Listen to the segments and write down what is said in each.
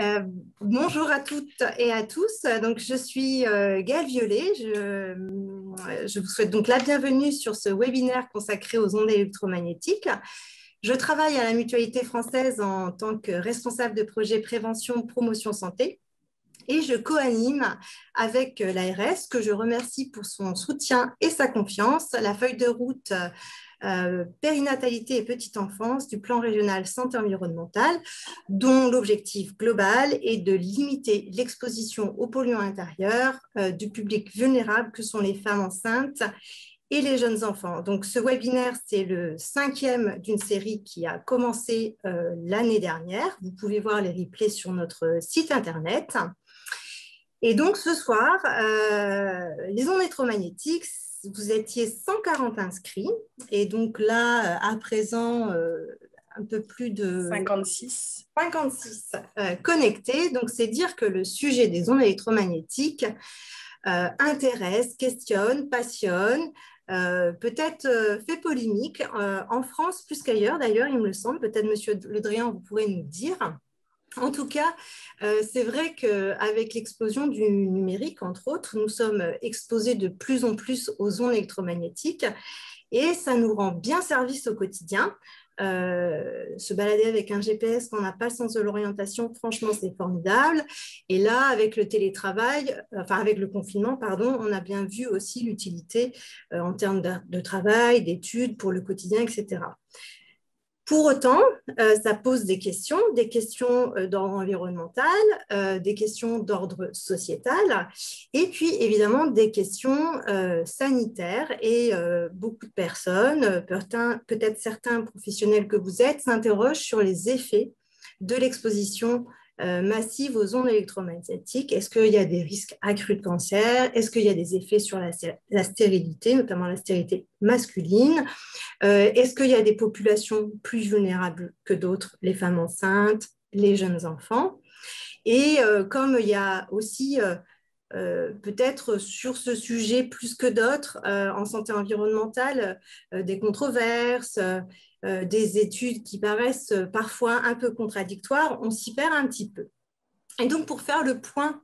Euh, Bonjour à toutes et à tous. Donc, je suis Gaëlle Violet. Je vous souhaite donc la bienvenue sur ce webinaire consacré aux ondes électromagnétiques. Je travaille à la Mutualité française en tant que responsable de projet prévention promotion santé et je co-anime avec l'ARS, que je remercie pour son soutien et sa confiance, la feuille de route périnatalité et petite enfance du plan régional santé environnementale, dont l'objectif global est de limiter l'exposition aux polluants intérieurs du public vulnérable que sont les femmes enceintes et les jeunes enfants. Donc, ce webinaire, c'est le 5e d'une série qui a commencé l'année dernière. Vous pouvez voir les replays sur notre site internet. Et donc, ce soir, les ondes électromagnétiques, vous étiez 140 inscrits. Et donc là, à présent, un peu plus de 56 connectés. Donc, c'est dire que le sujet des ondes électromagnétiques intéresse, questionne, passionne, peut-être fait polémique en France plus qu'ailleurs. D'ailleurs, il me semble, peut-être Monsieur Le Drian, vous pourrez nous dire. En tout cas, c'est vrai qu'avec l'explosion du numérique, entre autres, nous sommes exposés de plus en plus aux ondes électromagnétiques et ça nous rend bien service au quotidien. Se balader avec un GPS quand on n'a pas le sens de l'orientation, franchement, c'est formidable. Et là, avec le télétravail, enfin avec le confinement, pardon, on a bien vu aussi l'utilité en termes de travail, d'études pour le quotidien, etc. Pour autant, ça pose des questions d'ordre environnemental, des questions d'ordre sociétal, et puis évidemment des questions sanitaires. Et beaucoup de personnes, peut-être certains professionnels que vous êtes, s'interrogent sur les effets de l'exposition massive aux ondes électromagnétiques. Est-ce qu'il y a des risques accrus de cancer? Est-ce qu'il y a des effets sur la stérilité, notamment la stérilité masculine? Est-ce qu'il y a des populations plus vulnérables que d'autres, les femmes enceintes, les jeunes enfants? Et comme il y a aussi peut-être sur ce sujet plus que d'autres en santé environnementale, des controverses, des études qui paraissent parfois un peu contradictoires, on s'y perd un petit peu. Et donc, pour faire le point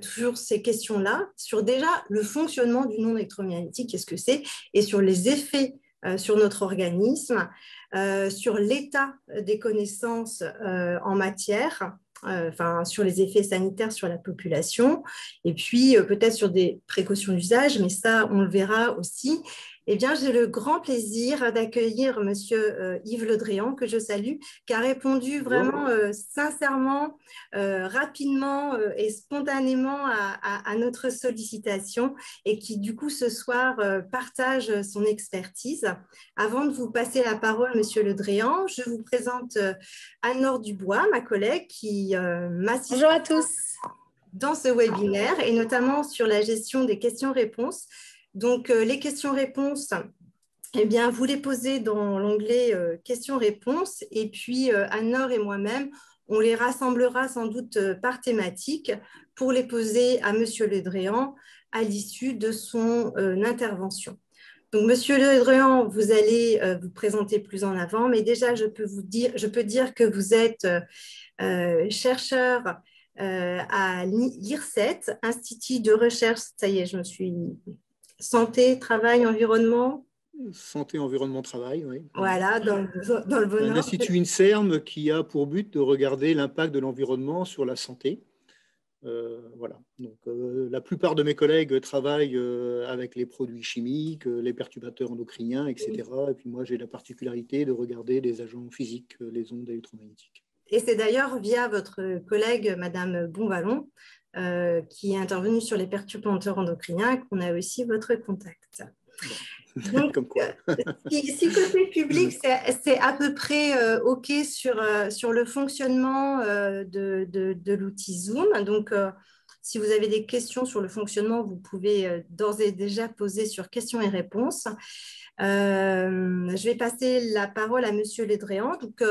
sur ces questions-là, sur déjà le fonctionnement du onde électromagnétique, qu'est-ce que c'est, et sur les effets sur notre organisme, sur l'état des connaissances en matière, enfin, sur les effets sanitaires sur la population, et puis peut-être sur des précautions d'usage, mais ça, on le verra aussi. Eh bien, j'ai le grand plaisir d'accueillir Monsieur Yves Le Drian, que je salue, qui a répondu vraiment sincèrement, rapidement et spontanément à notre sollicitation et qui, du coup, ce soir, partage son expertise. Avant de vous passer la parole, Monsieur Le Drian, je vous présente Anne-Laure Dubois, ma collègue, qui m'assiste. Bonjour à tous. Dans ce webinaire et notamment sur la gestion des questions-réponses. Donc, les questions-réponses, eh bien, vous les posez dans l'onglet questions-réponses et puis Anne-Laure et moi-même, on les rassemblera sans doute par thématique pour les poser à Monsieur Le Drian à l'issue de son intervention. Donc, Monsieur Le Drian, vous allez vous présenter plus en avant, mais déjà, je peux dire que vous êtes chercheur à l'IRSET, Institut de recherche, ça y est, je me suis... Santé, travail, environnement. Santé, environnement, travail, oui. Voilà, dans le bon ordre. L'Institut INSERM qui a pour but de regarder l'impact de l'environnement sur la santé. Voilà. Donc, la plupart de mes collègues travaillent avec les produits chimiques, les perturbateurs endocriniens, etc. Et puis moi, j'ai la particularité de regarder les agents physiques, les ondes électromagnétiques. Et c'est d'ailleurs via votre collègue, Madame Bonvallon, qui est intervenue sur les perturbateurs endocriniens, qu'on a aussi votre contact. Bon. Donc, comme quoi. si côté public, c'est à peu près OK sur le fonctionnement de l'outil Zoom. Donc, si vous avez des questions sur le fonctionnement, vous pouvez d'ores et déjà poser sur questions et réponses. Je vais passer la parole à Monsieur Le Drian. Donc,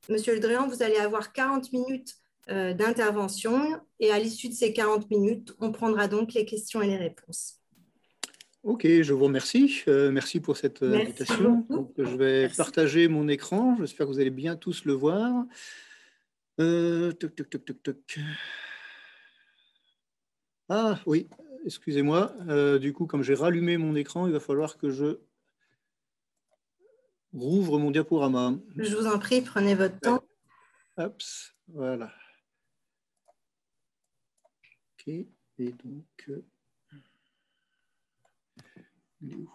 Monsieur Le Drian, vous allez avoir 40 minutes d'intervention et à l'issue de ces 40 minutes, on prendra donc les questions et les réponses. Ok, je vous remercie. Merci pour cette invitation. Donc, je vais partager mon écran. J'espère que vous allez bien tous le voir. Toc, toc, toc, toc, toc. Ah oui, excusez-moi. Du coup, comme j'ai rallumé mon écran, il va falloir que je rouvre mon diaporama. Je vous en prie, prenez votre temps. Hop, voilà. Ok, et donc, il est où?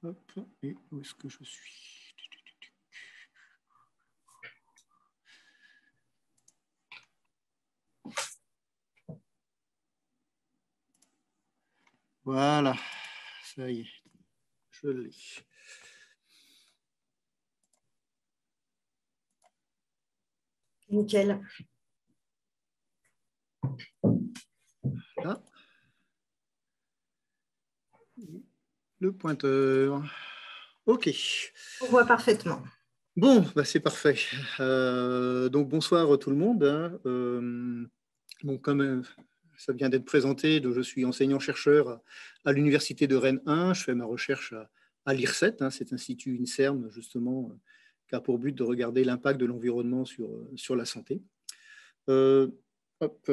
Hop, et où est-ce que je suis? Voilà, ça y est, je l'ai. Nickel. Là. Le pointeur. OK. On voit parfaitement. Bon, bah c'est parfait. Donc bonsoir tout le monde. Bon, comme ça vient d'être présenté, donc je suis enseignant-chercheur à l'Université de Rennes 1. Je fais ma recherche à l'IRSET, cet institut INSERM, justement, qui a pour but de regarder l'impact de l'environnement sur la santé. Hop.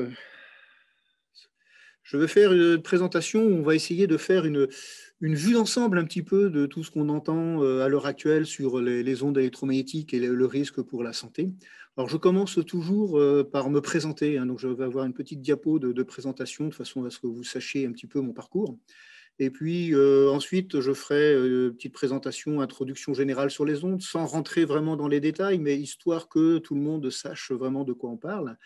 Je vais faire une présentation où on va essayer de faire une vue d'ensemble un petit peu de tout ce qu'on entend à l'heure actuelle sur les ondes électromagnétiques et le risque pour la santé. Alors, je commence toujours par me présenter. Donc, je vais avoir une petite diapo de présentation de façon à ce que vous sachiez un petit peu mon parcours. Et puis, ensuite, je ferai une petite présentation, introduction générale sur les ondes, sans rentrer vraiment dans les détails, mais histoire que tout le monde sache vraiment de quoi on parle.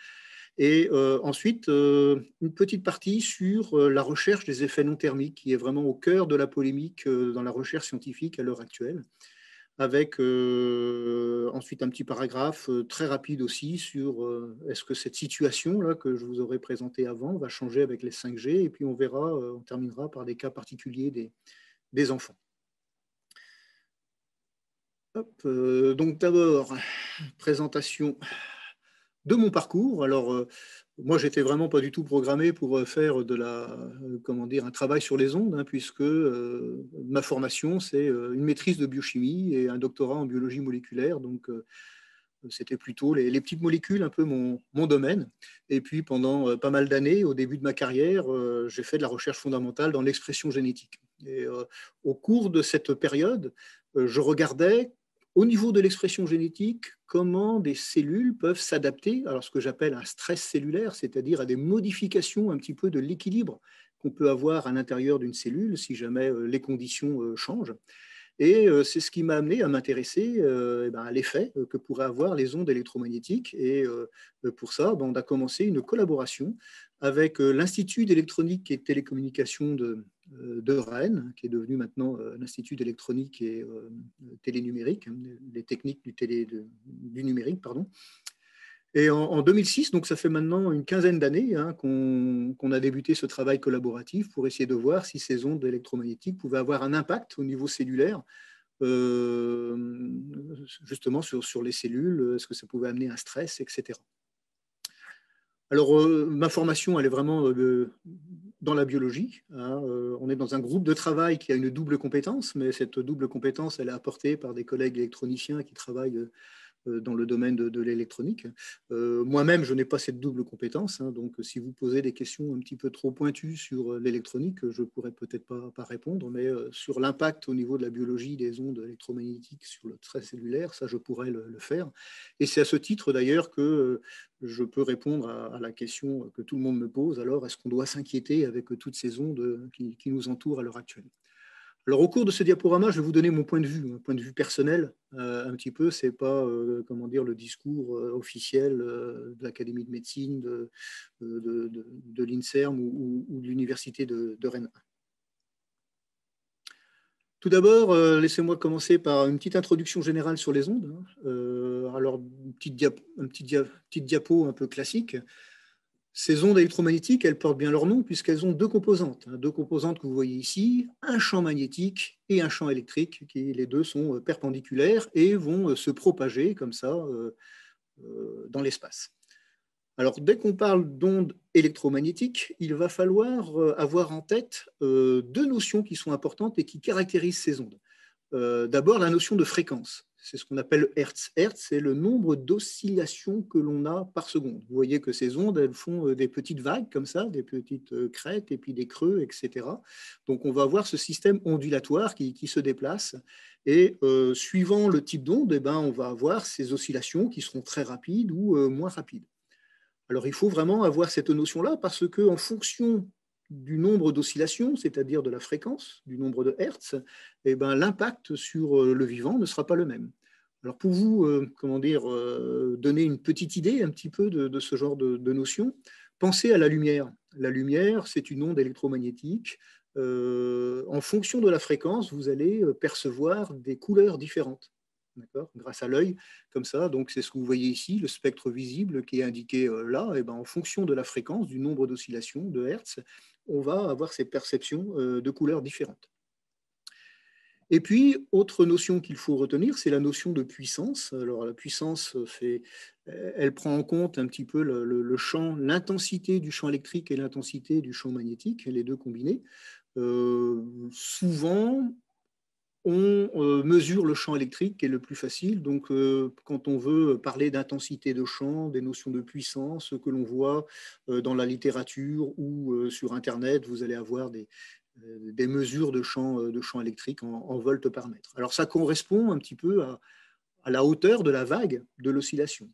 Et ensuite, une petite partie sur la recherche des effets non thermiques, qui est vraiment au cœur de la polémique dans la recherche scientifique à l'heure actuelle, avec ensuite un petit paragraphe très rapide aussi sur est-ce que cette situation-là que je vous aurais présentée avant va changer avec les 5G, et puis on verra, on terminera par des cas particuliers des enfants. Hop, donc d'abord, présentation de mon parcours. Alors, moi, j'étais vraiment pas du tout programmé pour faire un travail sur les ondes, puisque ma formation, c'est une maîtrise de biochimie et un doctorat en biologie moléculaire. Donc, c'était plutôt les petites molécules, un peu mon domaine. Et puis, pendant pas mal d'années, au début de ma carrière, j'ai fait de la recherche fondamentale dans l'expression génétique. Et au cours de cette période, je regardais au niveau de l'expression génétique, comment des cellules peuvent s'adapter à ce que j'appelle un stress cellulaire, c'est-à-dire à des modifications un petit peu de l'équilibre qu'on peut avoir à l'intérieur d'une cellule si jamais les conditions changent. Et c'est ce qui m'a amené à m'intéresser à l'effet que pourraient avoir les ondes électromagnétiques. Et pour ça, on a commencé une collaboration avec l'Institut d'électronique et de télécommunication de Rennes, qui est devenu maintenant l'Institut d'électronique et télénumérique, les techniques du numérique, pardon. Et en 2006, donc ça fait maintenant une quinzaine d'années qu'on a débuté ce travail collaboratif pour essayer de voir si ces ondes électromagnétiques pouvaient avoir un impact au niveau cellulaire, justement sur les cellules, est-ce que ça pouvait amener un stress, etc. Alors, ma formation, elle est vraiment dans la biologie. On est dans un groupe de travail qui a une double compétence, mais cette double compétence, elle est apportée par des collègues électroniciens qui travaillent dans le domaine de l'électronique. Moi-même, je n'ai pas cette double compétence, donc si vous posez des questions un petit peu trop pointues sur l'électronique, je ne pourrais peut-être pas répondre, mais sur l'impact au niveau de la biologie des ondes électromagnétiques sur le stress cellulaire, ça, je pourrais le faire. Et c'est à ce titre, d'ailleurs, que je peux répondre à la question que tout le monde me pose. Alors, est-ce qu'on doit s'inquiéter avec toutes ces ondes qui nous entourent à l'heure actuelle ? Alors, au cours de ce diaporama, je vais vous donner mon point de vue, un point de vue personnel, un petit peu. Ce n'est pas le discours officiel de l'Académie de médecine, de l'INSERM ou de l'Université de Rennes. Tout d'abord, laissez-moi commencer par une petite introduction générale sur les ondes. Alors, une petite diapo un peu classique. Ces ondes électromagnétiques, elles portent bien leur nom puisqu'elles ont deux composantes que vous voyez ici, un champ magnétique et un champ électrique, qui les deux sont perpendiculaires et vont se propager comme ça dans l'espace. Alors, dès qu'on parle d'ondes électromagnétiques, il va falloir avoir en tête deux notions qui sont importantes et qui caractérisent ces ondes. D'abord, la notion de fréquence. C'est ce qu'on appelle Hertz. Hertz, c'est le nombre d'oscillations que l'on a par seconde. Vous voyez que ces ondes, elles font des petites vagues comme ça, des petites crêtes et puis des creux, etc. Donc, on va avoir ce système ondulatoire qui se déplace. Et suivant le type d'onde, eh ben, on va avoir ces oscillations qui seront très rapides ou moins rapides. Alors, il faut vraiment avoir cette notion-là parce qu'en fonction du nombre d'oscillations, c'est-à-dire de la fréquence, du nombre de Hertz, eh ben, l'impact sur le vivant ne sera pas le même. Alors pour vous, donner une petite idée un petit peu de ce genre de notion, pensez à la lumière. La lumière, c'est une onde électromagnétique. En fonction de la fréquence, vous allez percevoir des couleurs différentes. Grâce à l'œil, comme ça. Donc, c'est ce que vous voyez ici, le spectre visible qui est indiqué là. Et ben, en fonction de la fréquence, du nombre d'oscillations, de Hertz, on va avoir ces perceptions de couleurs différentes. Et puis, autre notion qu'il faut retenir, c'est la notion de puissance. Alors, la puissance, elle prend en compte un petit peu le champ, l'intensité du champ électrique et l'intensité du champ magnétique, les deux combinés. Souvent, on mesure le champ électrique qui est le plus facile. Donc, quand on veut parler d'intensité de champ, des notions de puissance, ce que l'on voit dans la littérature ou sur Internet, vous allez avoir des mesures de champ électrique en volts par mètre. Alors, ça correspond un petit peu à la hauteur de la vague de l'oscillation.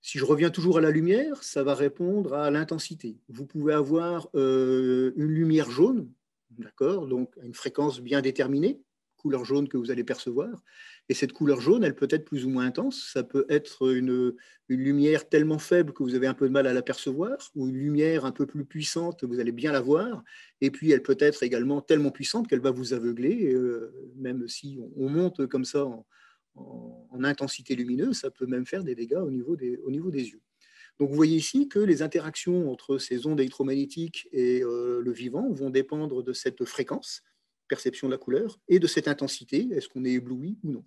Si je reviens toujours à la lumière, ça va répondre à l'intensité. Vous pouvez avoir une lumière jaune, d'accord, donc à une fréquence bien déterminée, couleur jaune que vous allez percevoir. Et cette couleur jaune, elle peut être plus ou moins intense. Ça peut être une lumière tellement faible que vous avez un peu de mal à l'apercevoir, ou une lumière un peu plus puissante, vous allez bien la voir. Et puis, elle peut être également tellement puissante qu'elle va vous aveugler, même si on monte comme ça en intensité lumineuse, ça peut même faire des dégâts au niveau des yeux. Donc, vous voyez ici que les interactions entre ces ondes électromagnétiques et le vivant vont dépendre de cette fréquence, perception de la couleur, et de cette intensité, est-ce qu'on est ébloui ou non.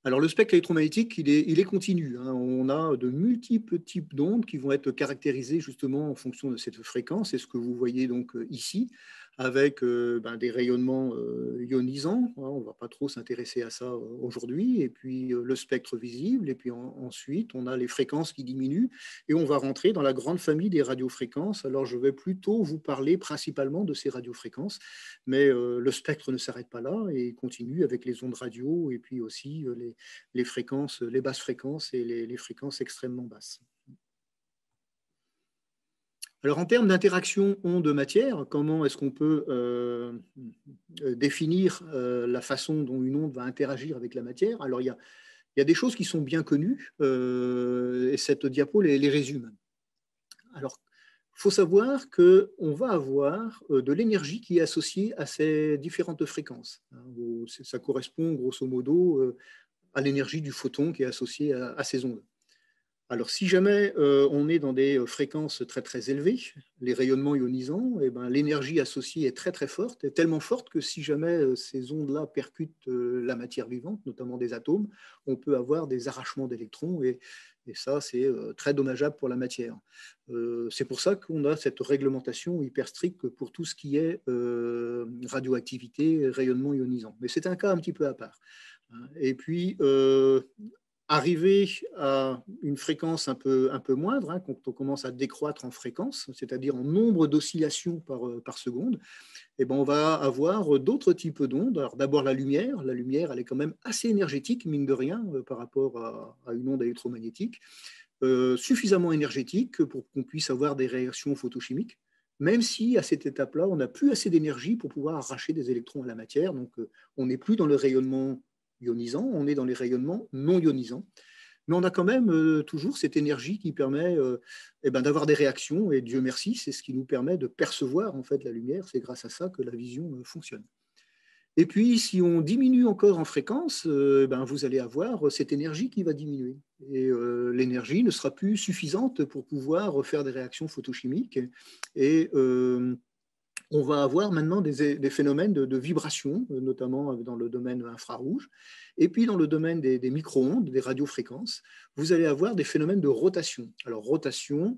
Alors le spectre électromagnétique, il est continu. On a de multiples types d'ondes qui vont être caractérisées justement en fonction de cette fréquence, c'est ce que vous voyez donc ici, avec des rayonnements ionisants. On ne va pas trop s'intéresser à ça aujourd'hui. Et puis le spectre visible. Et puis ensuite, on a les fréquences qui diminuent. Et on va rentrer dans la grande famille des radiofréquences. Alors je vais plutôt vous parler principalement de ces radiofréquences. Mais le spectre ne s'arrête pas là et continue avec les ondes radio et puis aussi les fréquences, les basses fréquences et les fréquences extrêmement basses. Alors, en termes d'interaction onde-matière, comment est-ce qu'on peut définir la façon dont une onde va interagir avec la matière? Alors, il y a des choses qui sont bien connues et cette diapo les résume. Alors, il faut savoir qu'on va avoir de l'énergie qui est associée à ces différentes fréquences. Ça correspond grosso modo à l'énergie du photon qui est associée à ces ondes. Alors, si jamais on est dans des fréquences très très élevées, les rayonnements ionisants, eh ben, l'énergie associée est très très forte, est tellement forte que si jamais ces ondes-là percutent la matière vivante, notamment des atomes, on peut avoir des arrachements d'électrons et ça, c'est très dommageable pour la matière. C'est pour ça qu'on a cette réglementation hyper stricte pour tout ce qui est radioactivité, rayonnement ionisant. Mais c'est un cas un petit peu à part. Et puis, arriver à une fréquence un peu moindre, quand on commence à décroître en fréquence, c'est-à-dire en nombre d'oscillations par seconde, eh ben, on va avoir d'autres types d'ondes. Alors d'abord la lumière, elle est quand même assez énergétique, mine de rien, par rapport à une onde électromagnétique, suffisamment énergétique pour qu'on puisse avoir des réactions photochimiques, même si à cette étape-là, on n'a plus assez d'énergie pour pouvoir arracher des électrons à la matière, donc on n'est plus dans le rayonnement ionisant, on est dans les rayonnements non ionisants. Mais on a quand même toujours cette énergie qui permet d'avoir des réactions, et Dieu merci, c'est ce qui nous permet de percevoir en fait la lumière, c'est grâce à ça que la vision fonctionne. Et puis, si on diminue encore en fréquence, vous allez avoir cette énergie qui va diminuer. Et l'énergie ne sera plus suffisante pour pouvoir faire des réactions photochimiques. Et on va avoir maintenant des phénomènes de vibration, notamment dans le domaine infrarouge. Et puis, dans le domaine des micro-ondes, des radiofréquences, vous allez avoir des phénomènes de rotation. Alors, rotation,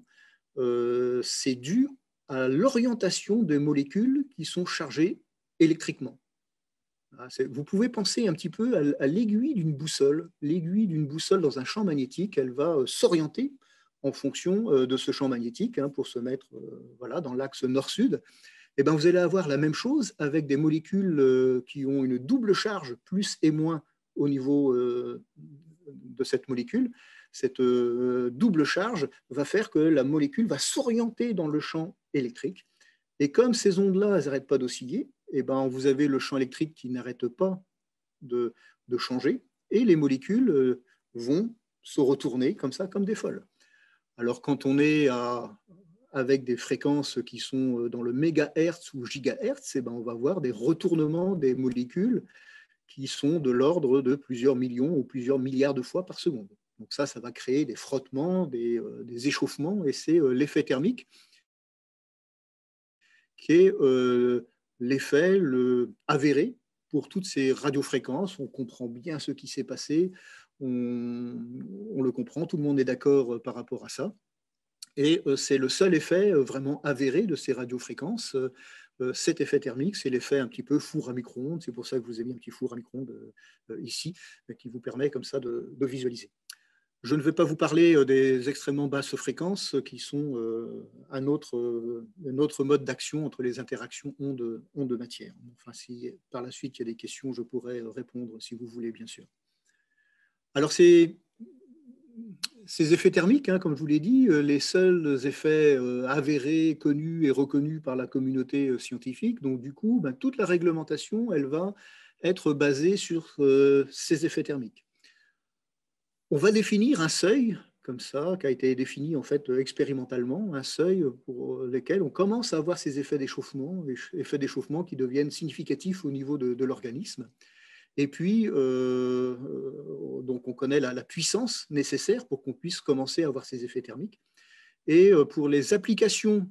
c'est dû à l'orientation des molécules qui sont chargées électriquement. Vous pouvez penser un petit peu à l'aiguille d'une boussole. L'aiguille d'une boussole dans un champ magnétique, elle va s'orienter en fonction de ce champ magnétique pour se mettre voilà, dans l'axe nord-sud. Et ben, vous allez avoir la même chose avec des molécules qui ont une double charge, plus et moins au niveau de cette molécule. Cette double charge va faire que la molécule va s'orienter dans le champ électrique. Et comme ces ondes-là, elles n'arrêtent pas d'osciller, et ben, vous avez le champ électrique qui n'arrête pas de changer, et les molécules vont se retourner comme ça, comme des folles. Alors quand on est avec des fréquences qui sont dans le mégahertz ou gigahertz, et ben, on va voir des retournements des molécules qui sont de l'ordre de plusieurs millions ou plusieurs milliards de fois par seconde. Donc ça va créer des frottements, des échauffements, et c'est l'effet thermique qui est l'effet avéré pour toutes ces radiofréquences. On comprend bien ce qui s'est passé, on le comprend, tout le monde est d'accord par rapport à ça. Et c'est le seul effet vraiment avéré de ces radiofréquences. Cet effet thermique, c'est l'effet un petit peu four à micro-ondes. C'est pour ça que je vous ai mis un petit four à micro-ondes ici, qui vous permet comme ça de visualiser. Je ne vais pas vous parler des extrêmement basses fréquences qui sont un autre mode d'action entre les interactions ondes-matière. Enfin, si par la suite il y a des questions, je pourrais répondre si vous voulez, bien sûr. Alors, ces effets thermiques, comme je vous l'ai dit, les seuls effets avérés, connus et reconnus par la communauté scientifique. Donc, du coup, toute la réglementation, elle va être basée sur ces effets thermiques. On va définir un seuil, comme ça, qui a été défini en fait expérimentalement, un seuil pour lequel on commence à avoir ces effets d'échauffement qui deviennent significatifs au niveau de l'organisme. Et puis, donc on connaît la puissance nécessaire pour qu'on puisse commencer à avoir ces effets thermiques. Et pour les applications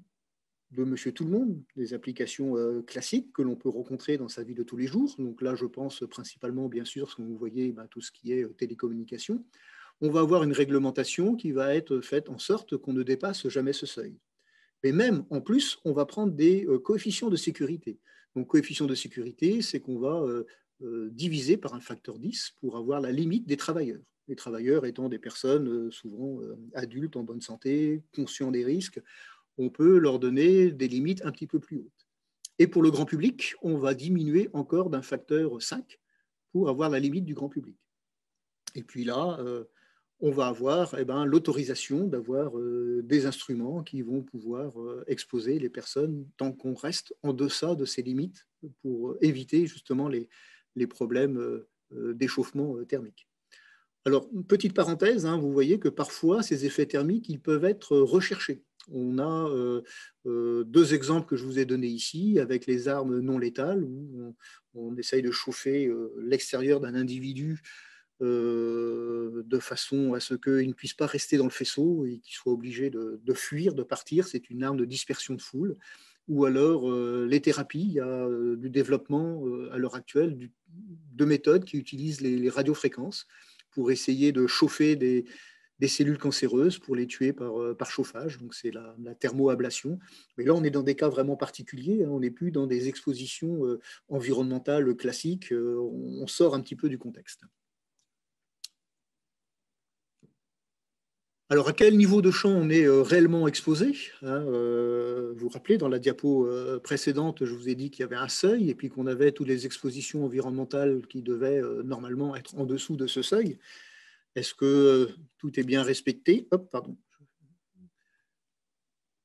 de Monsieur Tout-le-Monde, des applications classiques que l'on peut rencontrer dans sa vie de tous les jours. Donc là, je pense principalement, bien sûr, ce que vous voyez, tout ce qui est télécommunication. On va avoir une réglementation qui va être faite en sorte qu'on ne dépasse jamais ce seuil. Mais même, en plus, on va prendre des coefficients de sécurité. Donc, coefficient de sécurité, c'est qu'on va diviser par un facteur 10 pour avoir la limite des travailleurs. Les travailleurs étant des personnes souvent adultes, en bonne santé, conscients des risques, on peut leur donner des limites un petit peu plus hautes. Et pour le grand public, on va diminuer encore d'un facteur 5 pour avoir la limite du grand public. Et puis là, on va avoir l'autorisation d'avoir des instruments qui vont pouvoir exposer les personnes tant qu'on reste en deçà de ces limites pour éviter justement les problèmes d'échauffement thermique. Alors, une petite parenthèse, vous voyez que parfois, ces effets thermiques, ils peuvent être recherchés. On a deux exemples que je vous ai donnés ici avec les armes non létales où on essaye de chauffer l'extérieur d'un individu de façon à ce qu'il ne puisse pas rester dans le faisceau et qu'il soit obligé de fuir, de partir. C'est une arme de dispersion de foule. Ou alors les thérapies, il y a du développement à l'heure actuelle de méthodes qui utilisent les radiofréquences pour essayer de chauffer des cellules cancéreuses pour les tuer par chauffage. Donc c'est la thermoablation. Mais là, on est dans des cas vraiment particuliers. On n'est plus dans des expositions environnementales classiques. On sort un petit peu du contexte. Alors, à quel niveau de champ on est réellement exposé vous vous rappelez, dans la diapo précédente, je vous ai dit qu'il y avait un seuil et puis qu'on avait toutes les expositions environnementales qui devaient normalement être en dessous de ce seuil. Est-ce que tout est bien respecté? Hop, pardon.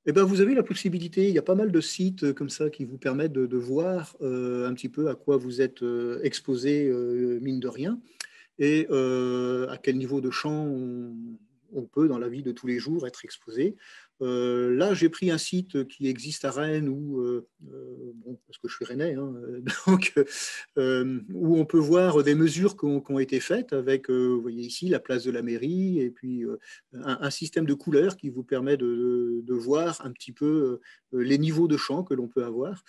Eh bien, vous avez la possibilité, il y a pas mal de sites comme ça qui vous permettent de voir un petit peu à quoi vous êtes exposé, mine de rien, et à quel niveau de champ on peut, dans la vie de tous les jours, être exposé. Là, j'ai pris un site qui existe à Rennes, bon, parce que je suis rennais, donc, où on peut voir des mesures qui ont été faites avec, vous voyez ici, la place de la mairie, et puis un système de couleurs qui vous permet de voir un petit peu les niveaux de champ que l'on peut avoir.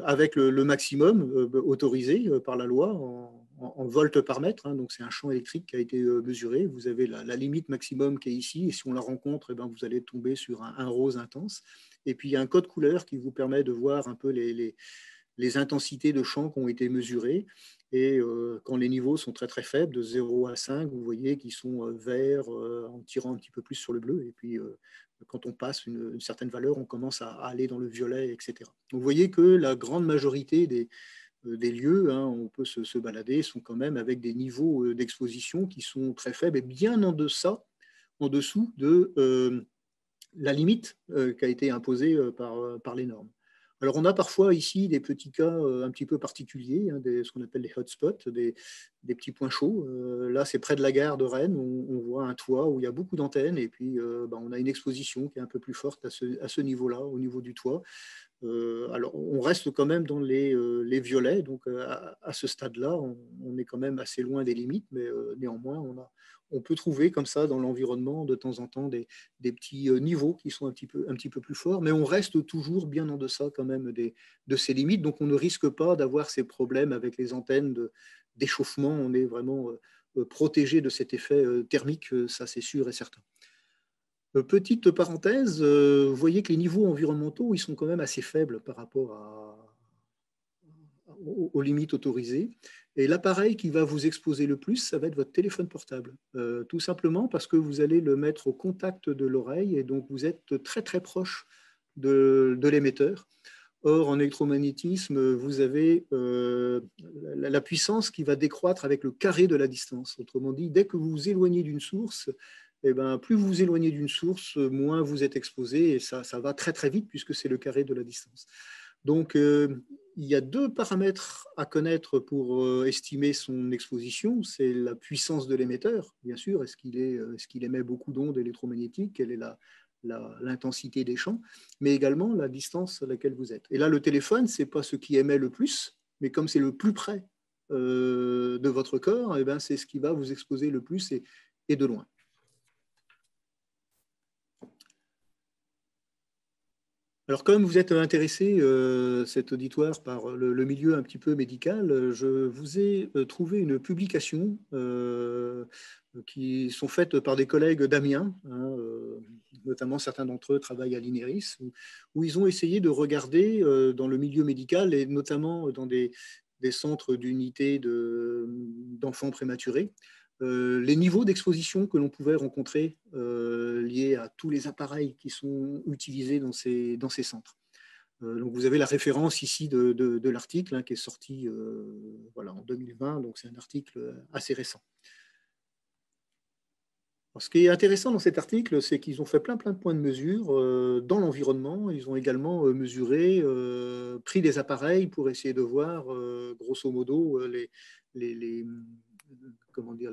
Avec le maximum autorisé par la loi en volts par mètre. Donc, c'est un champ électrique qui a été mesuré. Vous avez la limite maximum qui est ici. Et si on la rencontre, vous allez tomber sur un rose intense. Et puis, il y a un code couleur qui vous permet de voir un peu les intensités de champ qui ont été mesurées. Et quand les niveaux sont très très faibles, de 0 à 5, vous voyez qu'ils sont verts en tirant un petit peu plus sur le bleu. Et puis quand on passe une certaine valeur, on commence à aller dans le violet, etc. Donc, vous voyez que la grande majorité des lieux, hein, on peut se balader, sont quand même avec des niveaux d'exposition qui sont très faibles et bien en dessous de la limite qui a été imposée par les normes. Alors, on a parfois ici des petits cas un petit peu particuliers, hein, ce qu'on appelle les hotspots, des petits points chauds. Là, c'est près de la gare de Rennes, on voit un toit où il y a beaucoup d'antennes et puis on a une exposition qui est un peu plus forte à ce niveau-là, au niveau du toit. Alors, on reste quand même dans les violets, donc à ce stade-là, on est quand même assez loin des limites, mais néanmoins, on peut trouver comme ça dans l'environnement de temps en temps des petits niveaux qui sont un petit peu plus forts, mais on reste toujours bien en deçà quand même de ces limites, donc on ne risque pas d'avoir ces problèmes avec les antennes d'échauffement, on est vraiment protégé de cet effet thermique, ça c'est sûr et certain. Petite parenthèse, vous voyez que les niveaux environnementaux, ils sont quand même assez faibles par rapport aux limites autorisées. Et l'appareil qui va vous exposer le plus, ça va être votre téléphone portable. Tout simplement parce que vous allez le mettre au contact de l'oreille et donc vous êtes très très proche de l'émetteur. Or, en électromagnétisme, vous avez la puissance qui va décroître avec le carré de la distance. Autrement dit, dès que vous vous éloignez d'une source, eh ben, plus vous vous éloignez d'une source, moins vous êtes exposé, et ça va très très vite puisque c'est le carré de la distance. Donc, il y a deux paramètres à connaître pour estimer son exposition. C'est la puissance de l'émetteur, bien sûr. Est-ce qu'il émet beaucoup d'ondes électromagnétiques? Quelle est l'intensité des champs? Mais également la distance à laquelle vous êtes. Et là, le téléphone, ce n'est pas ce qui émet le plus, mais comme c'est le plus près de votre corps, eh ben, c'est ce qui va vous exposer le plus et de loin. Alors, comme vous êtes intéressé, cet auditoire, par le milieu un petit peu médical, je vous ai trouvé une publication qui sont faites par des collègues d'Amiens, hein, notamment certains d'entre eux travaillent à l'INERIS, où ils ont essayé de regarder dans le milieu médical et notamment dans des centres d'unités d'enfants prématurés, les niveaux d'exposition que l'on pouvait rencontrer liés à tous les appareils qui sont utilisés dans ces centres. Donc vous avez la référence ici de l'article hein, qui est sorti voilà, en 2020, donc c'est un article assez récent. Alors, ce qui est intéressant dans cet article, c'est qu'ils ont fait plein de points de mesure dans l'environnement. Ils ont également mesuré, pris des appareils pour essayer de voir, grosso modo, les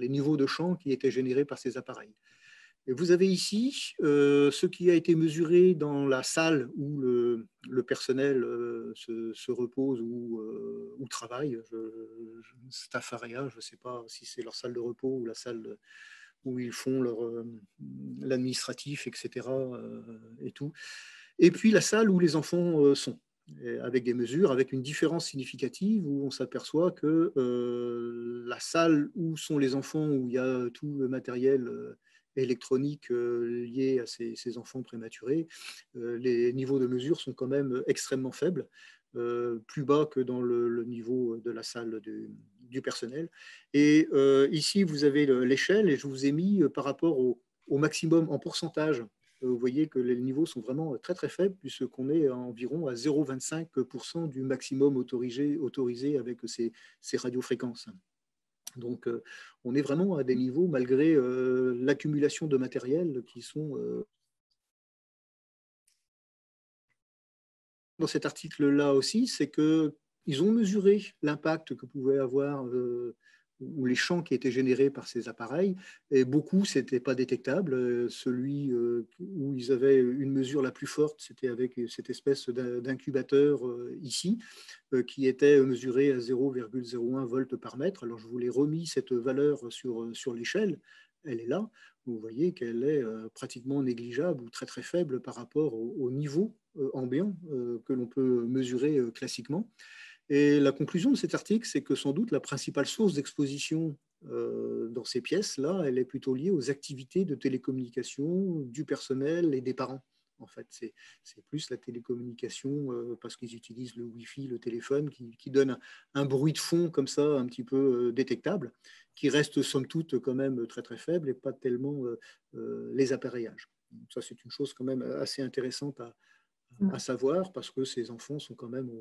niveaux de champ qui étaient générés par ces appareils. Et vous avez ici ce qui a été mesuré dans la salle où le personnel se repose ou travaille. Staff area, je ne sais pas si c'est leur salle de repos ou la salle où ils font l'administratif, etc. Et tout. Et puis la salle où les enfants sont, avec des mesures, avec une différence significative où on s'aperçoit que la salle où sont les enfants, où il y a tout le matériel électronique lié à ces enfants prématurés, les niveaux de mesure sont quand même extrêmement faibles, plus bas que dans le niveau de la salle du personnel. Et ici, vous avez l'échelle et je vous ai mis par rapport au maximum en pourcentage. Vous voyez que les niveaux sont vraiment très très faibles puisqu'on est environ à 0,25% du maximum autorisé avec ces radiofréquences. Donc, on est vraiment à des niveaux, malgré l'accumulation de matériel qui sont... Dans cet article-là aussi, c'est qu'ils ont mesuré l'impact que pouvait avoir ou les champs qui étaient générés par ces appareils, et beaucoup, ce n'était pas détectable. Celui où ils avaient une mesure la plus forte, c'était avec cette espèce d'incubateur ici, qui était mesuré à 0,01 volts par mètre. Alors, je vous l'ai remis, cette valeur sur l'échelle, elle est là. Vous voyez qu'elle est pratiquement négligeable ou très très faible par rapport au niveau ambiant que l'on peut mesurer classiquement. Et la conclusion de cet article, c'est que sans doute la principale source d'exposition dans ces pièces-là, elle est plutôt liée aux activités de télécommunication du personnel et des parents. En fait, c'est plus la télécommunication, parce qu'ils utilisent le Wi-Fi, le téléphone, qui donne un bruit de fond comme ça, un petit peu détectable, qui reste somme toute quand même très très faible et pas tellement les appareillages. Donc ça, c'est une chose quand même assez intéressante à savoir, parce que ces enfants sont quand même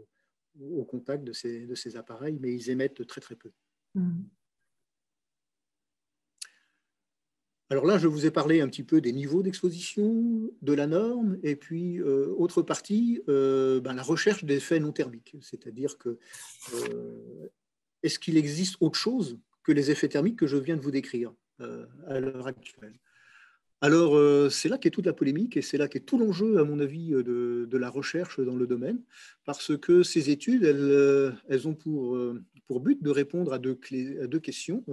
au contact de ces appareils, mais ils émettent très très peu. Alors là, je vous ai parlé un petit peu des niveaux d'exposition, de la norme, et puis autre partie, la recherche d'effets non thermiques. C'est-à-dire que est-ce qu'il existe autre chose que les effets thermiques que je viens de vous décrire à l'heure actuelle? Alors, c'est là qu'est toute la polémique et c'est là qu'est tout l'enjeu, à mon avis, de la recherche dans le domaine, parce que ces études, elles ont pour but de répondre à deux questions.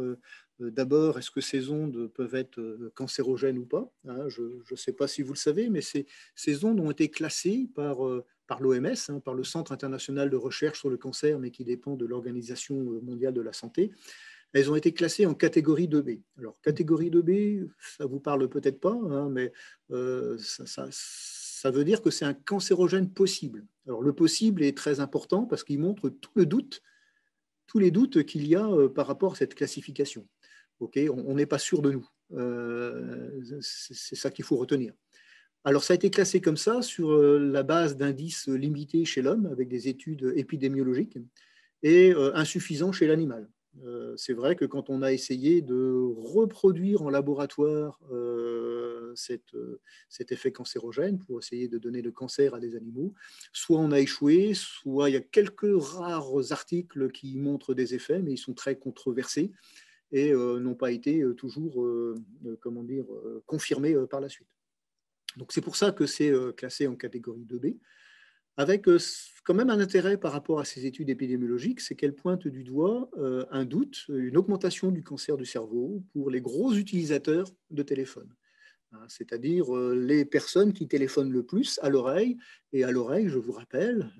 D'abord, est-ce que ces ondes peuvent être cancérogènes ou pas? Je ne sais pas si vous le savez, mais ces ondes ont été classées par l'OMS, par le Centre international de recherche sur le cancer, mais qui dépend de l'Organisation mondiale de la santé. Elles ont été classées en catégorie 2B. Alors, catégorie 2B, ça ne vous parle peut-être pas, mais ça veut dire que c'est un cancérogène possible. Alors, le possible est très important parce qu'il montre tous les doutes qu'il y a par rapport à cette classification. Okay, on n'est pas sûr de nous. C'est ça qu'il faut retenir. Alors, ça a été classé comme ça sur la base d'indices limités chez l'homme avec des études épidémiologiques et insuffisants chez l'animal. C'est vrai que quand on a essayé de reproduire en laboratoire cet effet cancérogène pour essayer de donner le cancer à des animaux, soit on a échoué, soit il y a quelques rares articles qui montrent des effets, mais ils sont très controversés et n'ont pas été toujours confirmés par la suite. Donc c'est pour ça que c'est classé en catégorie 2B, avec quand même un intérêt par rapport à ces études épidémiologiques, c'est qu'elles pointent du doigt un doute, une augmentation du cancer du cerveau pour les gros utilisateurs de téléphone. C'est-à-dire les personnes qui téléphonent le plus à l'oreille. Et à l'oreille, je vous rappelle,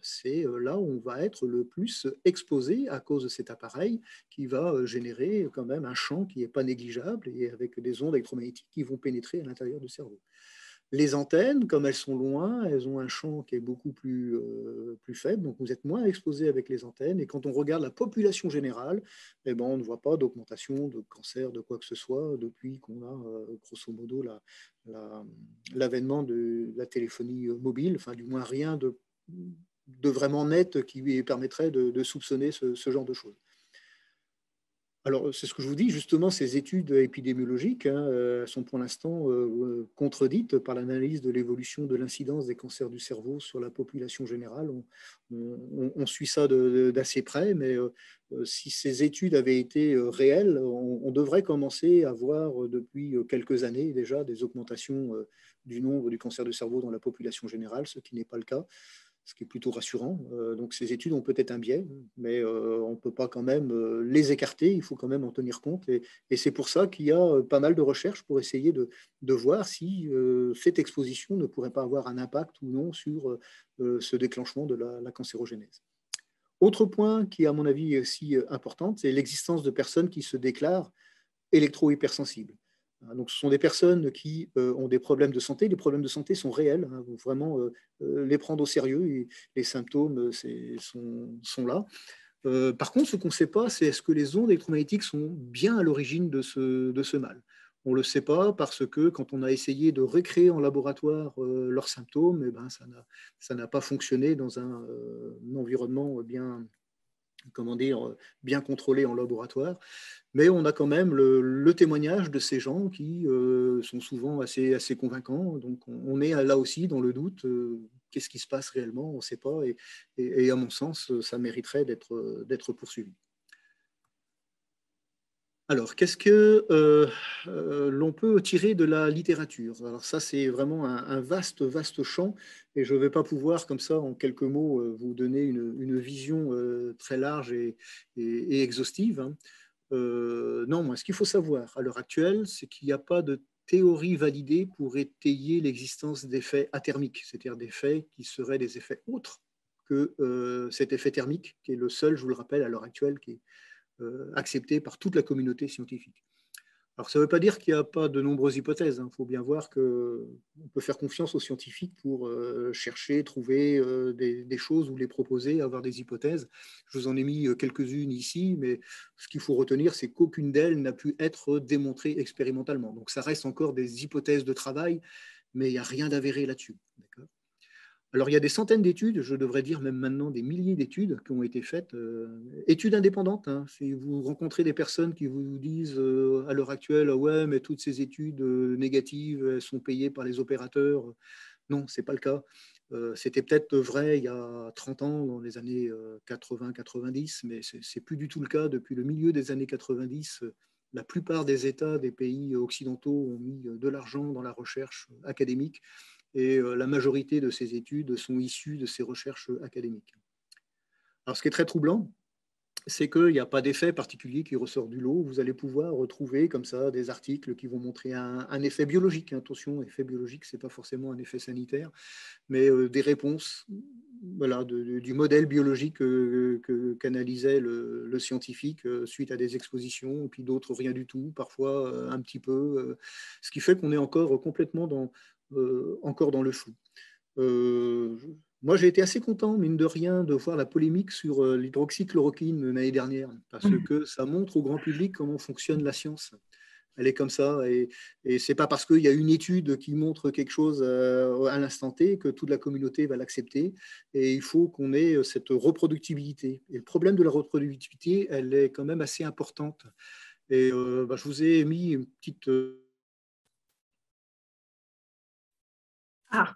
c'est là où on va être le plus exposé à cause de cet appareil qui va générer quand même un champ qui n'est pas négligeable et avec des ondes électromagnétiques qui vont pénétrer à l'intérieur du cerveau. Les antennes, comme elles sont loin, elles ont un champ qui est beaucoup plus faible, donc vous êtes moins exposé avec les antennes. Et quand on regarde la population générale, on ne voit pas d'augmentation de cancer, de quoi que ce soit, depuis qu'on a grosso modo l'avènement de la téléphonie mobile, enfin du moins rien de vraiment net qui permettrait de soupçonner ce genre de choses. Alors, c'est ce que je vous dis, justement, ces études épidémiologiques sont pour l'instant contredites par l'analyse de l'évolution de l'incidence des cancers du cerveau sur la population générale. On suit ça d'assez près, mais si ces études avaient été réelles, on devrait commencer à voir depuis quelques années déjà des augmentations du nombre du cancer du cerveau dans la population générale, ce qui n'est pas le cas, ce qui est plutôt rassurant. Donc ces études ont peut-être un biais, mais on ne peut pas quand même les écarter, il faut quand même en tenir compte. Et c'est pour ça qu'il y a pas mal de recherches pour essayer de voir si cette exposition ne pourrait pas avoir un impact ou non sur ce déclenchement de la cancérogénèse. Autre point qui est à mon avis aussi important, c'est l'existence de personnes qui se déclarent électro-hypersensibles. Donc, ce sont des personnes qui ont des problèmes de santé. Les problèmes de santé sont réels. Il faut vraiment les prendre au sérieux. Et les symptômes sont là. Par contre, ce qu'on ne sait pas, c'est est-ce que les ondes électromagnétiques sont bien à l'origine de ce mal. On ne le sait pas parce que quand on a essayé de recréer en laboratoire leurs symptômes, ça n'a pas fonctionné dans un environnement bien contrôlé en laboratoire. Mais on a quand même le témoignage de ces gens qui sont souvent assez convaincants. Donc, on est là aussi dans le doute. Qu'est-ce qui se passe réellement? On ne sait pas. Et à mon sens, ça mériterait d'être poursuivi. Alors, qu'est-ce que l'on peut tirer de la littérature? Alors ça, c'est vraiment un vaste champ, et je ne vais pas pouvoir, comme ça, en quelques mots, vous donner une vision très large et exhaustive. Non, moi, ce qu'il faut savoir à l'heure actuelle, c'est qu'il n'y a pas de théorie validée pour étayer l'existence d'effets athermiques, c'est-à-dire d'effets qui seraient des effets autres que cet effet thermique, qui est le seul, je vous le rappelle, à l'heure actuelle, qui est accepté par toute la communauté scientifique. Alors, ça ne veut pas dire qu'il n'y a pas de nombreuses hypothèses. Il faut bien voir qu'on peut faire confiance aux scientifiques pour chercher, trouver des choses ou les proposer, avoir des hypothèses. Je vous en ai mis quelques-unes ici, mais ce qu'il faut retenir, c'est qu'aucune d'elles n'a pu être démontrée expérimentalement. Donc, ça reste encore des hypothèses de travail, mais il n'y a rien d'avéré là-dessus. D'accord ? Alors, il y a des centaines d'études, je devrais dire même maintenant des milliers d'études qui ont été faites, études indépendantes. Hein. Si vous rencontrez des personnes qui vous disent à l'heure actuelle, ah ouais, mais toutes ces études négatives, elles sont payées par les opérateurs. Non, ce n'est pas le cas. C'était peut-être vrai il y a 30 ans, dans les années 80-90, mais ce n'est plus du tout le cas. Depuis le milieu des années 90, la plupart des États des pays occidentaux ont mis de l'argent dans la recherche académique et la majorité de ces études sont issues de ces recherches académiques. Alors, ce qui est très troublant, c'est qu'il n'y a pas d'effet particulier qui ressort du lot. Vous allez pouvoir retrouver comme ça des articles qui vont montrer un effet biologique. Attention, effet biologique, ce n'est pas forcément un effet sanitaire, mais des réponses voilà, du modèle biologique qu'analysait le scientifique suite à des expositions, et puis d'autres rien du tout, parfois un petit peu, ce qui fait qu'on est encore complètement encore dans le flou. Moi, j'ai été assez content, mine de rien, de voir la polémique sur l'hydroxychloroquine l'année dernière, parce que ça montre au grand public comment fonctionne la science. Elle est comme ça, et ce n'est pas parce qu'il y a une étude qui montre quelque chose à l'instant T que toute la communauté va l'accepter, et il faut qu'on ait cette reproductibilité. Et le problème de la reproductibilité, elle est quand même assez importante. Et je vous ai mis une petite... Ah.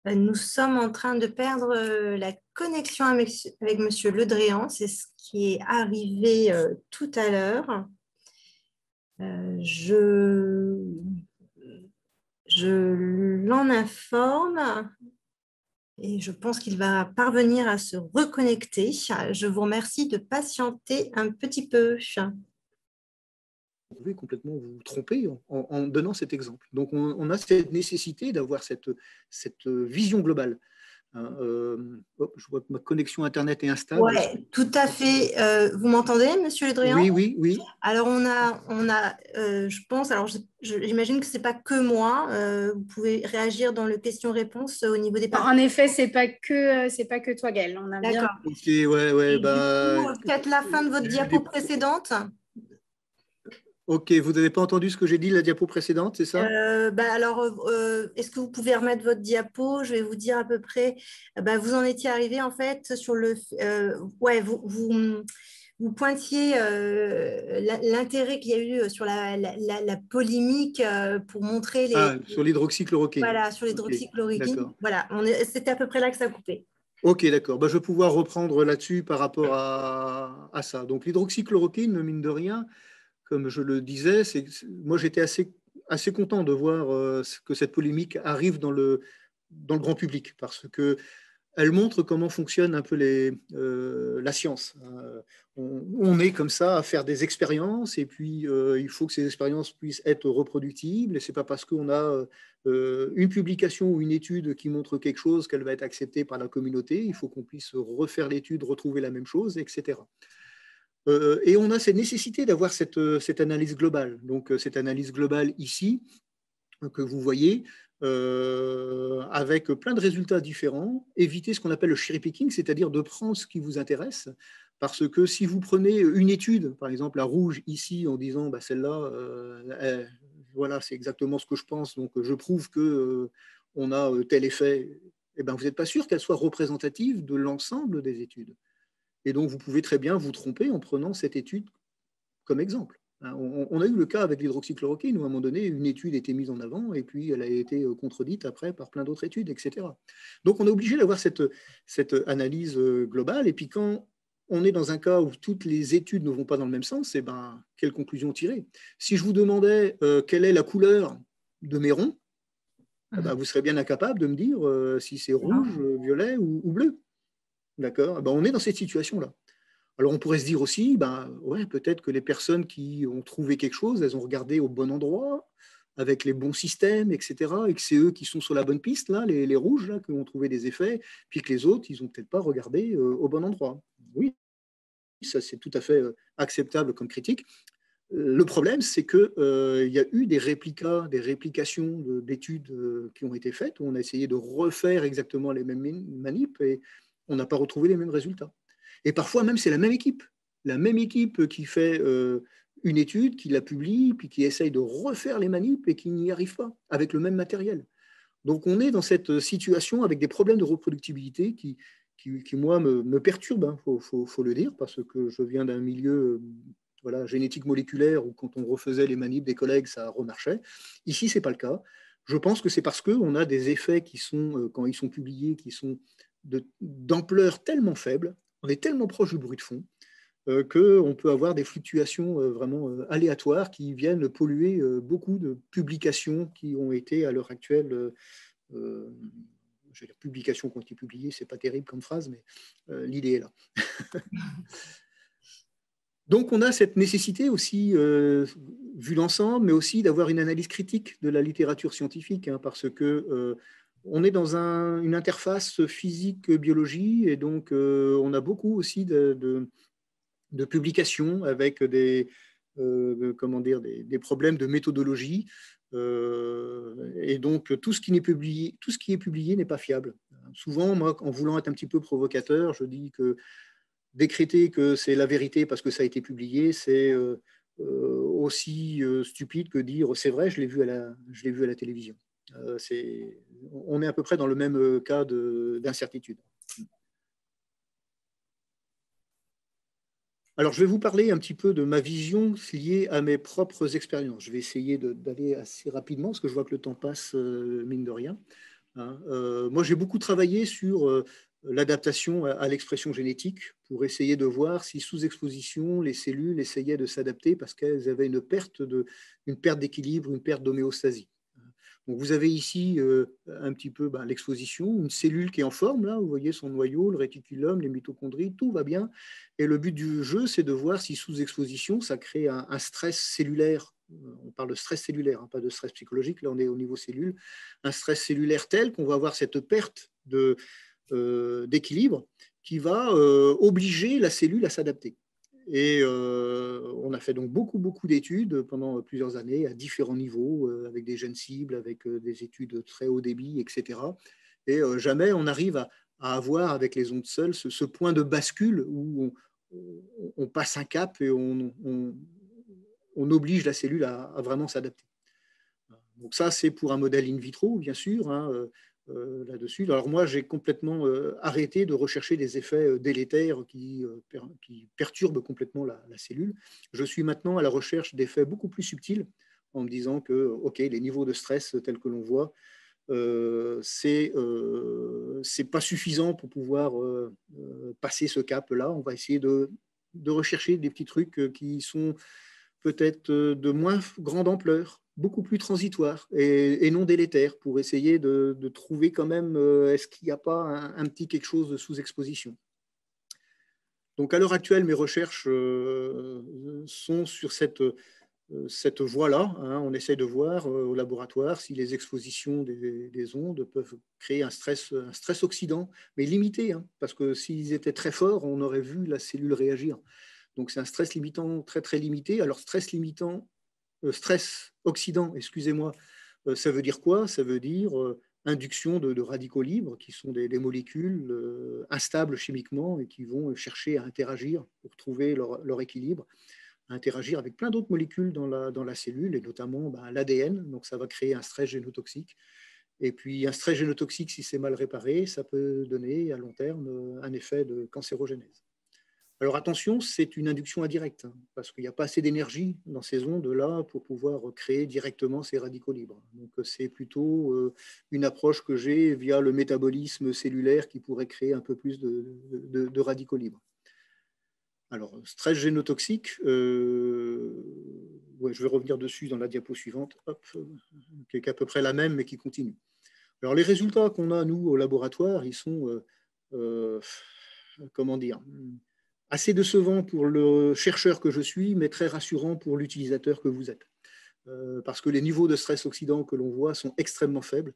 Nous sommes en train de perdre la connexion avec Monsieur Le Dréan. C'est ce qui est arrivé tout à l'heure. Je l'en informe et je pense qu'il va parvenir à se reconnecter. Je vous remercie de patienter un petit peu. Vous pouvez complètement vous tromper en donnant cet exemple. Donc, on a cette nécessité d'avoir cette vision globale. Je vois que ma connexion Internet est instable. Oui, tout à fait. Vous m'entendez, Monsieur Le Dréan? Oui, oui, oui. Alors, je pense, alors j'imagine que ce n'est pas que moi. Vous pouvez réagir dans le question-réponse au niveau des parties. En effet, c'est pas que toi, Gaëlle. On a bien. D'accord. Ok, ouais, Et du coup, peut-être la fin de votre diapo précédente. Ok, vous n'avez pas entendu ce que j'ai dit la diapo précédente, c'est ça? Est-ce que vous pouvez remettre votre diapo? Je vais vous dire à peu près. Vous en étiez arrivé en fait sur le. Ouais, vous pointiez l'intérêt qu'il y a eu sur la polémique pour montrer les. Ah, sur l'hydroxychloroquine. Voilà, sur Ok, l'hydroxychloroquine. d'accord. Voilà, c'était à peu près là que ça coupait. Ok, d'accord. Je vais pouvoir reprendre là-dessus par rapport à ça. Donc, l'hydroxychloroquine, mine de rien, comme je le disais, moi j'étais assez content de voir que cette polémique arrive dans le grand public, parce que elle montre comment fonctionne un peu la science. On est comme ça à faire des expériences, et puis il faut que ces expériences puissent être reproductibles, et c'est pas parce qu'on a une publication ou une étude qui montre quelque chose qu'elle va être acceptée par la communauté. Il faut qu'on puisse refaire l'étude, retrouver la même chose, etc. Et on a cette nécessité d'avoir cette analyse globale. Donc, cette analyse globale ici, que vous voyez, avec plein de résultats différents, éviter ce qu'on appelle le cherry picking, c'est-à-dire de prendre ce qui vous intéresse. Parce que si vous prenez une étude, par exemple la rouge ici, en disant celle-là, voilà, c'est exactement ce que je pense, donc je prouve que on a tel effet, eh ben, vous n'êtes pas sûr qu'elle soit représentative de l'ensemble des études. Et donc, vous pouvez très bien vous tromper en prenant cette étude comme exemple. On a eu le cas avec l'hydroxychloroquine où, à un moment donné, une étude était mise en avant et puis elle a été contredite après par plein d'autres études, etc. Donc, on est obligé d'avoir cette analyse globale. Et puis, quand on est dans un cas où toutes les études ne vont pas dans le même sens, quelle conclusion tirer? Si je vous demandais quelle est la couleur de mes ronds, vous serez bien incapable de me dire si c'est rouge, violet ou bleu. D'accord? On est dans cette situation-là. Alors, on pourrait se dire aussi, ouais, peut-être que les personnes qui ont trouvé quelque chose, elles ont regardé au bon endroit, avec les bons systèmes, etc., et que c'est eux qui sont sur la bonne piste, là, les rouges, là, qui ont trouvé des effets, puis que les autres, ils n'ont peut-être pas regardé au bon endroit. Oui, ça, c'est tout à fait acceptable comme critique. Le problème, c'est qu'il y a eu des réplications d'études qui ont été faites, où on a essayé de refaire exactement les mêmes manips et on n'a pas retrouvé les mêmes résultats. Et parfois même, c'est la même équipe qui fait une étude, qui la publie, puis qui essaye de refaire les manips et qui n'y arrive pas avec le même matériel. Donc on est dans cette situation avec des problèmes de reproductibilité qui moi, me perturbent, faut le dire, parce que je viens d'un milieu voilà, génétique moléculaire où quand on refaisait les manips des collègues, ça remarchait. Ici, ce n'est pas le cas. Je pense que c'est parce qu'on a des effets qui sont, quand ils sont publiés, qui sont d'ampleur tellement faible, on est tellement proche du bruit de fond, qu'on peut avoir des fluctuations vraiment aléatoires qui viennent polluer beaucoup de publications qui ont été à l'heure actuelle, je veux dire, publications qui ont été publiées, c'est pas terrible comme phrase, mais l'idée est là. Donc on a cette nécessité aussi, vu l'ensemble, mais aussi d'avoir une analyse critique de la littérature scientifique, hein, parce que on est dans une interface physique-biologie, et donc on a beaucoup aussi de publications avec des problèmes de méthodologie, et donc tout ce qui est publié n'est pas fiable. Souvent, moi, en voulant être un petit peu provocateur, je dis que décréter que c'est la vérité parce que ça a été publié, c'est aussi stupide que dire c'est vrai, je l'ai vu à la télévision. On est à peu près dans le même cas d'incertitude. Alors, je vais vous parler un petit peu de ma vision liée à mes propres expériences. Je vais essayer d'aller assez rapidement, parce que je vois que le temps passe, mine de rien. Hein. Moi, j'ai beaucoup travaillé sur l'adaptation à l'expression génétique pour essayer de voir si, sous exposition, les cellules essayaient de s'adapter parce qu'elles avaient une perte d'équilibre, une perte d'homéostasie. Donc, vous avez ici un petit peu l'exposition, une cellule qui est en forme, là, vous voyez son noyau, le réticulum, les mitochondries, tout va bien. Et le but du jeu, c'est de voir si sous exposition, ça crée un stress cellulaire. On parle de stress cellulaire, hein, pas de stress psychologique, là on est au niveau cellule. Un stress cellulaire tel qu'on va avoir cette perte d'équilibre qui va obliger la cellule à s'adapter. Et on a fait donc beaucoup d'études pendant plusieurs années à différents niveaux, avec des gènes cibles, avec des études très haut débit, etc. Et jamais on arrive à avoir avec les ondes seules ce point de bascule où on passe un cap et on oblige la cellule à vraiment s'adapter. Donc ça, c'est pour un modèle in vitro, bien sûr, hein, là-dessus. Alors moi, j'ai complètement arrêté de rechercher des effets délétères qui perturbent complètement la cellule. Je suis maintenant à la recherche d'effets beaucoup plus subtils, en me disant que, OK, les niveaux de stress tels que l'on voit, c'est pas suffisant pour pouvoir passer ce cap-là. On va essayer de rechercher des petits trucs qui sont peut-être de moins grande ampleur, beaucoup plus transitoire et non délétère, pour essayer de trouver quand même, est-ce qu'il n'y a pas un petit quelque chose de sous-exposition. Donc à l'heure actuelle, mes recherches sont sur cette voie-là. Hein. On essaie de voir au laboratoire si les expositions des ondes peuvent créer un stress oxydant, mais limité, hein, parce que s'ils étaient très forts, on aurait vu la cellule réagir. Donc c'est un stress limitant très limité. Alors stress oxydant, excusez-moi, ça veut dire quoi? Ça veut dire induction de radicaux libres, qui sont des molécules instables chimiquement et qui vont chercher à interagir pour trouver leur équilibre, à interagir avec plein d'autres molécules dans la cellule, et notamment l'ADN. Donc ça va créer un stress génotoxique. Et puis un stress génotoxique, si c'est mal réparé, ça peut donner à long terme un effet de cancérogénèse. Alors attention, c'est une induction indirecte, hein, parce qu'il n'y a pas assez d'énergie dans ces ondes-là pour pouvoir créer directement ces radicaux libres. Donc c'est plutôt une approche que j'ai via le métabolisme cellulaire qui pourrait créer un peu plus de radicaux libres. Alors, stress génotoxique, ouais, je vais revenir dessus dans la diapo suivante, hop, qui est à peu près la même, mais qui continue. Alors, les résultats qu'on a, nous, au laboratoire, ils sont, comment dire, assez décevants pour le chercheur que je suis, mais très rassurants pour l'utilisateur que vous êtes. Parce que les niveaux de stress oxydant que l'on voit sont extrêmement faibles.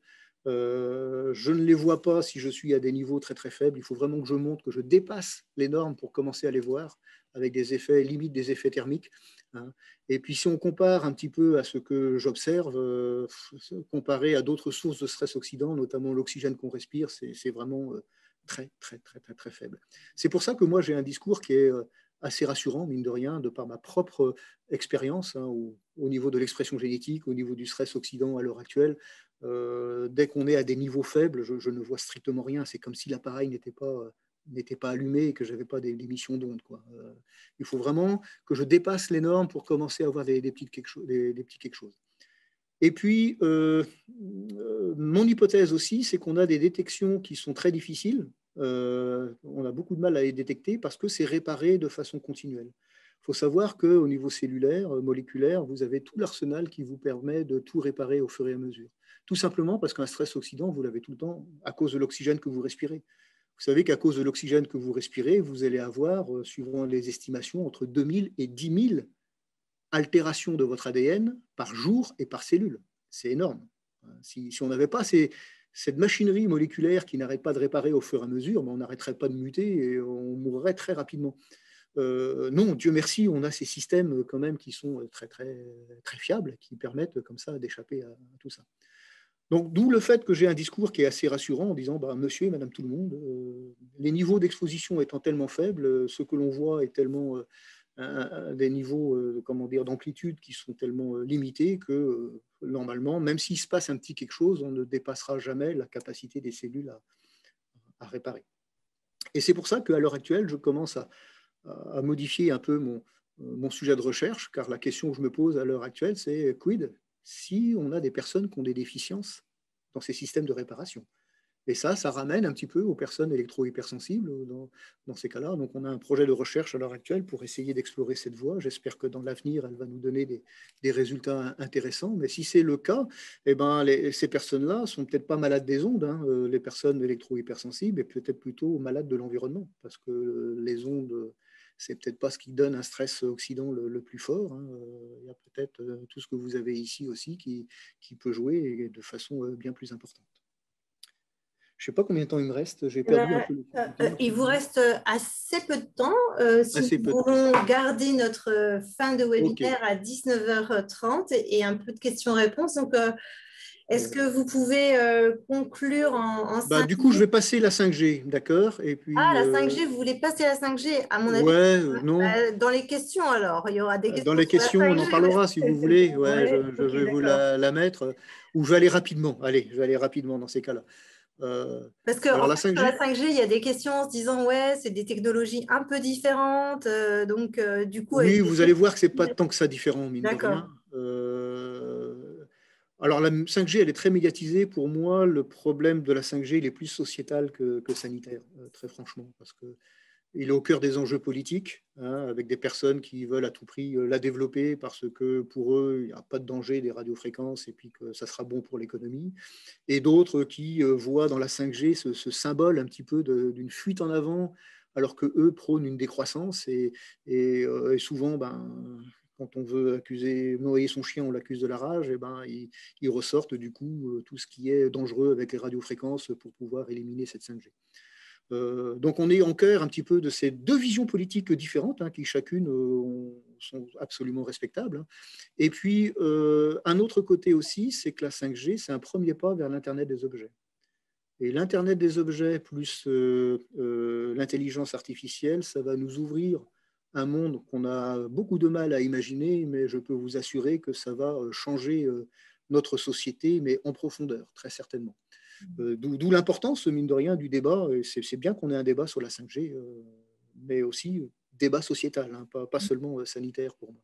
Je ne les vois pas si je suis à des niveaux très très faibles. Il faut vraiment que je monte, que je dépasse les normes pour commencer à les voir, avec des effets, limite des effets thermiques. Hein. Et puis si on compare un petit peu à ce que j'observe, comparé à d'autres sources de stress oxydant, notamment l'oxygène qu'on respire, c'est vraiment très très très très très faible. C'est pour ça que moi j'ai un discours qui est assez rassurant, mine de rien, de par ma propre expérience, hein, au niveau de l'expression génétique, au niveau du stress oxydant à l'heure actuelle. Dès qu'on est à des niveaux faibles, je ne vois strictement rien. C'est comme si l'appareil n'était pas allumé et que je n'avais pas d'émissions d'ondes. Il faut vraiment que je dépasse les normes pour commencer à avoir des petits quelque chose. Et puis, mon hypothèse aussi, c'est qu'on a des détections qui sont très difficiles. On a beaucoup de mal à les détecter parce que c'est réparé de façon continuelle. Il faut savoir qu'au niveau cellulaire, moléculaire, vous avez tout l'arsenal qui vous permet de tout réparer au fur et à mesure. Tout simplement parce qu'un stress oxydant, vous l'avez tout le temps à cause de l'oxygène que vous respirez. Vous savez qu'à cause de l'oxygène que vous respirez, vous allez avoir, suivant les estimations, entre 2000 et 10 000 altérations de votre ADN par jour et par cellule. C'est énorme. Si on n'avait pas cette machinerie moléculaire qui n'arrête pas de réparer au fur et à mesure, on n'arrêterait pas de muter et on mourrait très rapidement. Non, Dieu merci, on a ces systèmes quand même qui sont très, très, très fiables, qui permettent comme ça d'échapper à tout ça. Donc, d'où le fait que j'ai un discours qui est assez rassurant en disant monsieur et madame tout le monde, les niveaux d'exposition étant tellement faibles, ce que l'on voit est tellement des niveaux d'amplitude qui sont tellement limités que normalement, même s'il se passe un petit quelque chose, on ne dépassera jamais la capacité des cellules à réparer. Et c'est pour ça qu'à l'heure actuelle, je commence à modifier un peu mon sujet de recherche, car la question que je me pose à l'heure actuelle, c'est quid si on a des personnes qui ont des déficiences dans ces systèmes de réparation. Et ça ramène un petit peu aux personnes électro-hypersensibles dans ces cas-là. Donc, on a un projet de recherche à l'heure actuelle pour essayer d'explorer cette voie. J'espère que dans l'avenir, elle va nous donner des résultats intéressants. Mais si c'est le cas, eh ben, ces personnes-là sont peut-être pas malades des ondes, hein, les personnes électro-hypersensibles, et peut-être plutôt malades de l'environnement, parce que les ondes, c'est peut-être pas ce qui donne un stress oxydant le plus fort. Hein. Il y a peut-être tout ce que vous avez ici aussi qui peut jouer de façon bien plus importante. Je ne sais pas combien de temps il me reste. J'ai perdu un peu le temps. Il vous reste assez peu de temps. Si nous voulons garder notre fin de webinaire à 19h30 et un peu de questions-réponses. Donc, est-ce que vous pouvez conclure en 5 Du coup, je vais passer la 5G, d'accord. Et puis, la 5G, vous voulez passer la 5G, à mon avis. Ouais, non. Dans les questions, alors, il y aura des questions. Dans les questions, on en parlera si vous voulez. Ouais, je vais vous la mettre. Ou je vais aller rapidement. Allez, je vais aller rapidement dans ces cas-là. Parce que en fait, sur la 5G, il y a des questions en se disant ouais, c'est des technologies un peu différentes. Donc, du coup. Oui, vous allez voir que c'est pas tant que ça différent, mine de rien. Alors, la 5G, elle est très médiatisée. Pour moi, le problème de la 5G, il est plus sociétal que sanitaire, très franchement, parce que il est au cœur des enjeux politiques, hein, avec des personnes qui veulent à tout prix la développer parce que pour eux, il n'y a pas de danger des radiofréquences et puis que ça sera bon pour l'économie. Et d'autres qui voient dans la 5G ce symbole un petit peu d'une fuite en avant, alors qu'eux prônent une décroissance. Et souvent, quand on veut noyer son chien, on l'accuse de la rage, et ils ressortent du coup tout ce qui est dangereux avec les radiofréquences pour pouvoir éliminer cette 5G. Donc on est en cœur un petit peu de ces deux visions politiques différentes, hein, qui chacune sont absolument respectables. Hein. Et puis un autre côté aussi, c'est que la 5G, c'est un premier pas vers l'Internet des objets. Et l'Internet des objets plus l'intelligence artificielle, ça va nous ouvrir un monde qu'on a beaucoup de mal à imaginer, mais je peux vous assurer que ça va changer notre société, mais en profondeur, très certainement. D'où l'importance, mine de rien, du débat. C'est bien qu'on ait un débat sur la 5G, mais aussi débat sociétal, hein, pas seulement sanitaire pour moi.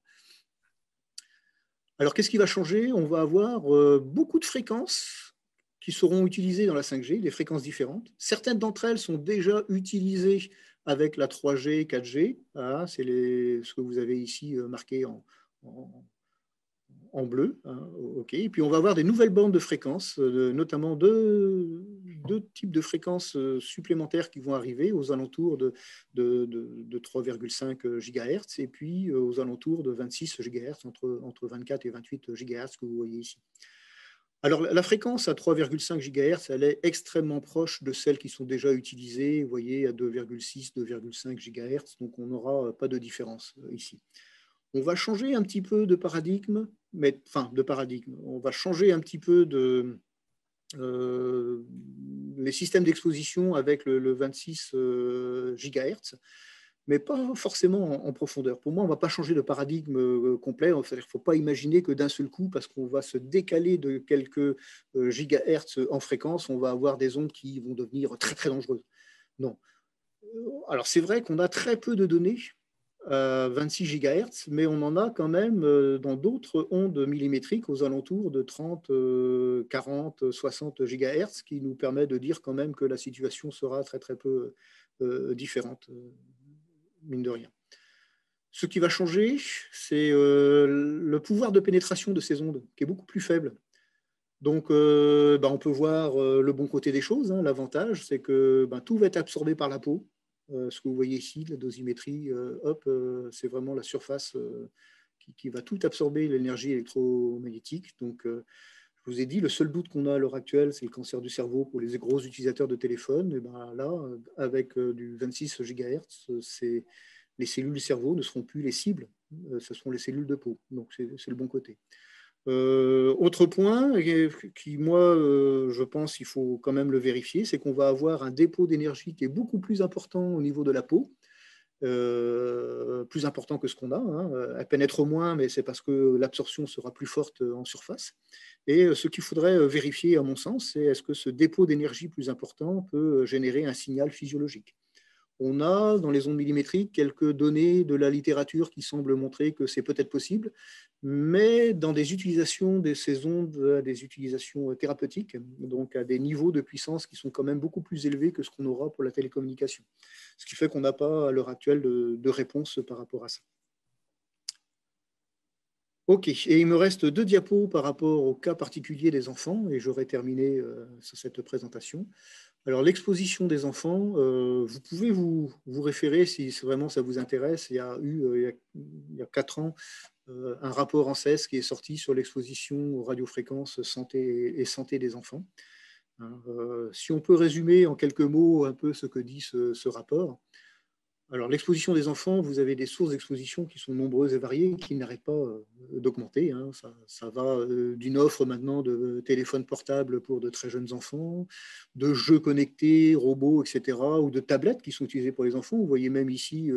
Alors, qu'est-ce qui va changer? On va avoir beaucoup de fréquences qui seront utilisées dans la 5G, des fréquences différentes. Certaines d'entre elles sont déjà utilisées avec la 3G, 4G. Voilà, c'est ce que vous avez ici marqué en bleu. Hein, okay. Et puis, on va avoir des nouvelles bandes de fréquences, notamment deux types de fréquences supplémentaires qui vont arriver aux alentours de 3,5 GHz et puis aux alentours de 26 GHz, entre 24 et 28 GHz que vous voyez ici. Alors, la fréquence à 3,5 GHz, elle est extrêmement proche de celles qui sont déjà utilisées, vous voyez, à 2,6, 2,5 GHz, donc on n'aura pas de différence ici. On va changer un petit peu de paradigme, on va changer un petit peu les systèmes d'exposition avec le 26 GHz, mais pas forcément en profondeur. Pour moi, on ne va pas changer de paradigme complet. Il ne faut pas imaginer que d'un seul coup, parce qu'on va se décaler de quelques gigahertz en fréquence, on va avoir des ondes qui vont devenir très, très dangereuses. Non. Alors, c'est vrai qu'on a très peu de données à 26 GHz, mais on en a quand même dans d'autres ondes millimétriques aux alentours de 30, 40, 60 GHz, qui nous permet de dire quand même que la situation sera très, très peu différente, mine de rien. Ce qui va changer, c'est le pouvoir de pénétration de ces ondes, qui est beaucoup plus faible. Donc, on peut voir le bon côté des choses. Hein. L'avantage, c'est que tout va être absorbé par la peau. Ce que vous voyez ici, la dosimétrie, c'est vraiment la surface qui va tout absorber l'énergie électromagnétique. Donc, je vous ai dit, le seul doute qu'on a à l'heure actuelle, c'est le cancer du cerveau pour les gros utilisateurs de téléphone. Et là, avec du 26 GHz, les cellules du cerveau ne seront plus les cibles, ce seront les cellules de peau. Donc, c'est le bon côté. Autre point qui, moi, je pense qu'il faut quand même le vérifier, c'est qu'on va avoir un dépôt d'énergie qui est beaucoup plus important au niveau de la peau, plus important que ce qu'on a. Hein. Elle pénètre moins, mais c'est parce que l'absorption sera plus forte en surface. Et ce qu'il faudrait vérifier, à mon sens, c'est est-ce que ce dépôt d'énergie plus important peut générer un signal physiologique. On a, dans les ondes millimétriques, quelques données de la littérature qui semblent montrer que c'est peut-être possible, mais dans des utilisations de ces ondes, des utilisations thérapeutiques, donc à des niveaux de puissance qui sont quand même beaucoup plus élevés que ce qu'on aura pour la télécommunication. Ce qui fait qu'on n'a pas, à l'heure actuelle, de réponse par rapport à ça. Ok, et il me reste 2 diapos par rapport au cas particulier des enfants, et j'aurai terminé sur cette présentation. Alors, l'exposition des enfants, vous pouvez vous référer si vraiment ça vous intéresse. Il y a eu, il y a 4 ans, un rapport ANSES qui est sorti sur l'exposition aux radiofréquences santé et santé des enfants. Si on peut résumer en quelques mots un peu ce que dit ce rapport. Alors, l'exposition des enfants, vous avez des sources d'exposition qui sont nombreuses et variées, qui n'arrêtent pas d'augmenter. Hein. Ça va d'une offre maintenant de téléphones portables pour de très jeunes enfants, de jeux connectés, robots, etc., ou de tablettes qui sont utilisées pour les enfants. Vous voyez même ici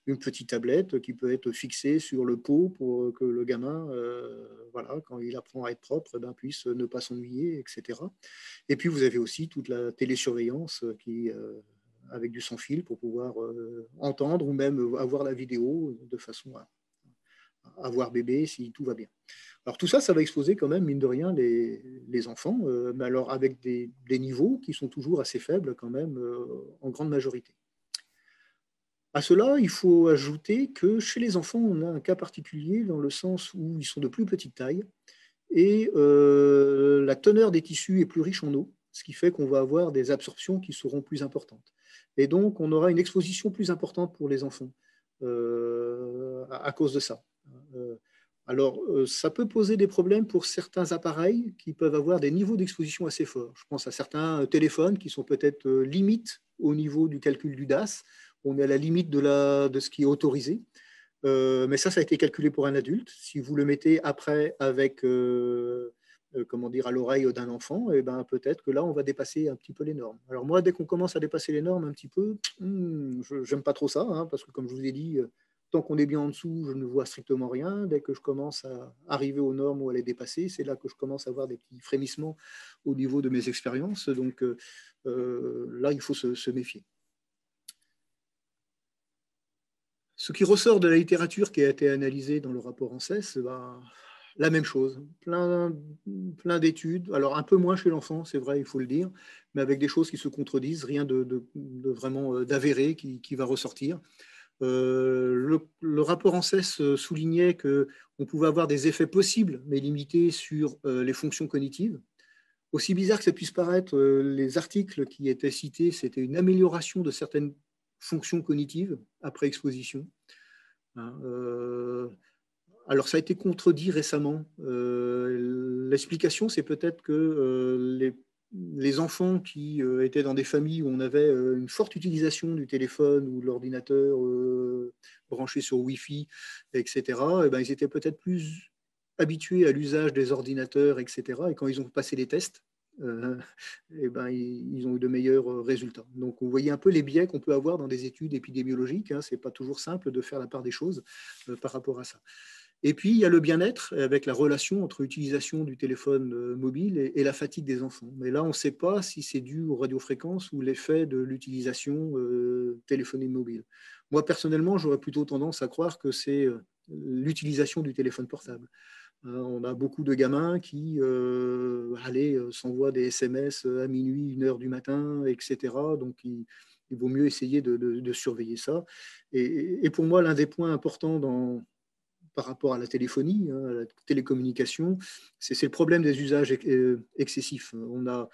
une petite tablette qui peut être fixée sur le pot pour que le gamin, voilà, quand il apprend à être propre, puisse ne pas s'ennuyer, etc. Et puis, vous avez aussi toute la télésurveillance qui avec du sans-fil pour pouvoir entendre ou même avoir la vidéo de façon à voir bébé si tout va bien. Alors tout ça, ça va exposer quand même, mine de rien, les enfants, mais alors avec des niveaux qui sont toujours assez faibles quand même, en grande majorité. À cela, il faut ajouter que chez les enfants, on a un cas particulier dans le sens où ils sont de plus petite taille et la teneur des tissus est plus riche en eau, ce qui fait qu'on va avoir des absorptions qui seront plus importantes. Et donc, on aura une exposition plus importante pour les enfants à cause de ça. Alors, ça peut poser des problèmes pour certains appareils qui peuvent avoir des niveaux d'exposition assez forts. Je pense à certains téléphones qui sont peut-être limites au niveau du calcul du DAS. On est à la limite de ce qui est autorisé. Mais ça a été calculé pour un adulte. Si vous le mettez après avec comment dire, à l'oreille d'un enfant, et peut-être que là, on va dépasser un petit peu les normes. Alors moi, dès qu'on commence à dépasser les normes un petit peu, j'aime pas trop ça, hein, parce que comme je vous ai dit, tant qu'on est bien en dessous, je ne vois strictement rien. Dès que je commence à arriver aux normes ou à les dépasser, c'est là que je commence à avoir des petits frémissements au niveau de mes expériences. Donc là, il faut se méfier. Ce qui ressort de la littérature qui a été analysée dans le rapport ANSES, la même chose, plein d'études, alors un peu moins chez l'enfant, c'est vrai, il faut le dire, mais avec des choses qui se contredisent, rien de vraiment d'avéré qui va ressortir. Le rapport ANSES soulignait qu'on pouvait avoir des effets possibles, mais limités sur les fonctions cognitives. Aussi bizarre que ça puisse paraître, les articles qui étaient cités, c'était une amélioration de certaines fonctions cognitives après exposition. Alors, ça a été contredit récemment. l'explication, c'est peut-être que les enfants qui étaient dans des familles où on avait une forte utilisation du téléphone ou de l'ordinateur branché sur Wi-Fi, etc., et ben, ils étaient peut-être plus habitués à l'usage des ordinateurs, etc. Et quand ils ont passé les tests, et ben, ils ont eu de meilleurs résultats. Donc, vous voyez un peu les biais qu'on peut avoir dans des études épidémiologiques. Hein. Ce n'est pas toujours simple de faire la part des choses par rapport à ça. Et puis, il y a le bien-être avec la relation entre l'utilisation du téléphone mobile et la fatigue des enfants. Mais là, on ne sait pas si c'est dû aux radiofréquences ou l'effet de l'utilisation téléphonique mobile. Moi, personnellement, j'aurais plutôt tendance à croire que c'est l'utilisation du téléphone portable. On a beaucoup de gamins qui s'envoient des SMS à minuit, 1h du matin, etc. Donc, il vaut mieux essayer de surveiller ça. Et pour moi, l'un des points importants par rapport à la téléphonie, à la télécommunication, c'est le problème des usages excessifs. On a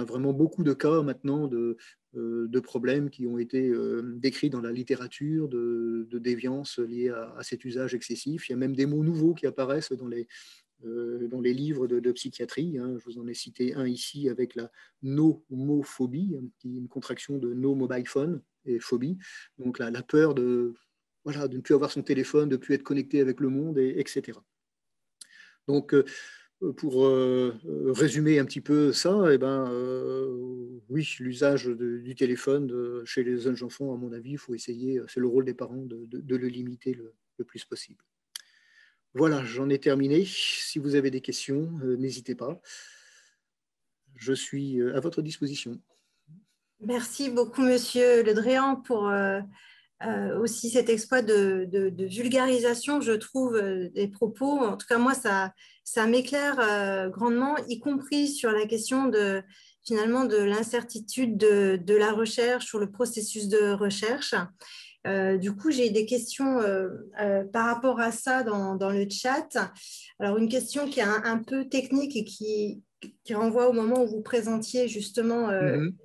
vraiment beaucoup de cas maintenant de problèmes qui ont été décrits dans la littérature, de déviance liée à cet usage excessif. Il y a même des mots nouveaux qui apparaissent dans les livres de psychiatrie. Hein. Je vous en ai cité un ici avec la nomophobie, qui est une contraction de no mobile phone et phobie, donc la peur de ne plus avoir son téléphone, de ne plus être connecté avec le monde, etc. Donc, pour résumer un petit peu ça, oui, l'usage du téléphone chez les jeunes enfants, à mon avis, il faut essayer, c'est le rôle des parents de le limiter le plus possible. Voilà, j'en ai terminé. Si vous avez des questions, n'hésitez pas. Je suis à votre disposition. Merci beaucoup, Monsieur Le Dréan, pour aussi cet exploit de vulgarisation, je trouve, des propos. En tout cas, moi, ça m'éclaire grandement, y compris sur la question finalement de l'incertitude de la recherche, sur le processus de recherche. Du coup, j'ai des questions par rapport à ça dans le chat. Alors, une question qui est un peu technique et qui renvoie au moment où vous présentiez justement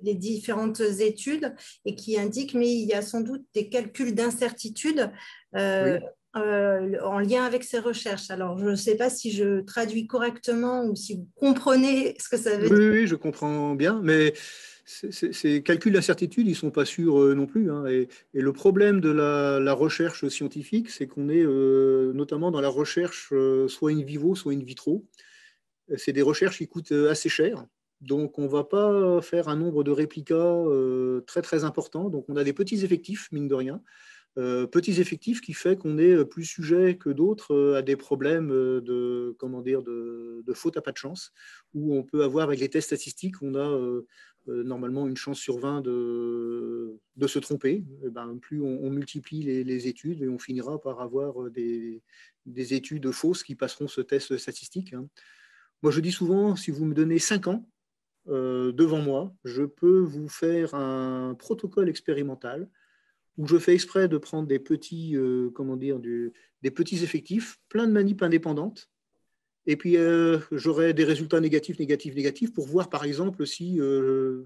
les différentes études et qui indique, mais il y a sans doute des calculs d'incertitude Oui. en lien avec ces recherches. Alors, je ne sais pas si je traduis correctement ou si vous comprenez ce que ça veut dire. Oui, je comprends bien, mais ces calculs d'incertitude, ils ne sont pas sûrs non plus. Hein. Et le problème de la recherche scientifique, c'est qu'on est notamment dans la recherche soit in vivo, soit in vitro. C'est des recherches qui coûtent assez cher. Donc, on ne va pas faire un nombre de réplicas très, très important. Donc, on a des petits effectifs, mine de rien. Petits effectifs qui fait qu'on est plus sujet que d'autres à des problèmes de faute à pas de chance, où on peut avoir avec les tests statistiques, on a normalement une chance sur 20 de se tromper. Et ben, plus on multiplie les études, et on finira par avoir des études fausses qui passeront ce test statistique. Hein. Moi, je dis souvent, si vous me donnez 5 ans devant moi, je peux vous faire un protocole expérimental où je fais exprès de prendre des petits, des petits effectifs, plein de manips indépendantes, et puis j'aurai des résultats négatifs pour voir, par exemple, si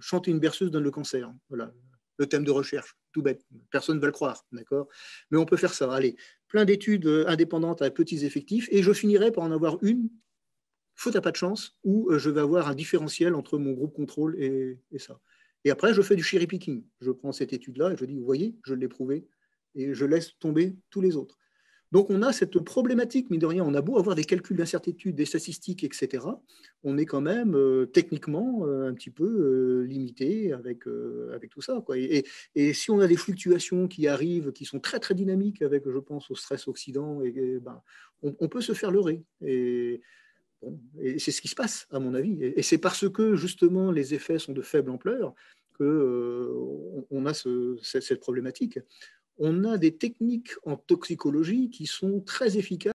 chanter une berceuse donne le cancer. Voilà, le thème de recherche, tout bête, personne ne va le croire, d'accord? Mais on peut faire ça. Allez, plein d'études indépendantes avec petits effectifs, et je finirai par en avoir une, faute à pas de chance, où je vais avoir un différentiel entre mon groupe contrôle et ça. Et après, je fais du cherry picking. Je prends cette étude-là et je dis, vous voyez, je l'ai prouvée, et je laisse tomber tous les autres. Donc, on a cette problématique, mine de rien, on a beau avoir des calculs d'incertitude, des statistiques, etc. On est quand même techniquement un petit peu limité avec tout ça, quoi. Et si on a des fluctuations qui arrivent, qui sont très, très dynamiques avec, je pense, au stress oxydant, on peut se faire leurrer. Bon, et c'est ce qui se passe, à mon avis. Et c'est parce que, justement, les effets sont de faible ampleur qu'on a cette problématique. On a des techniques en toxicologie qui sont très efficaces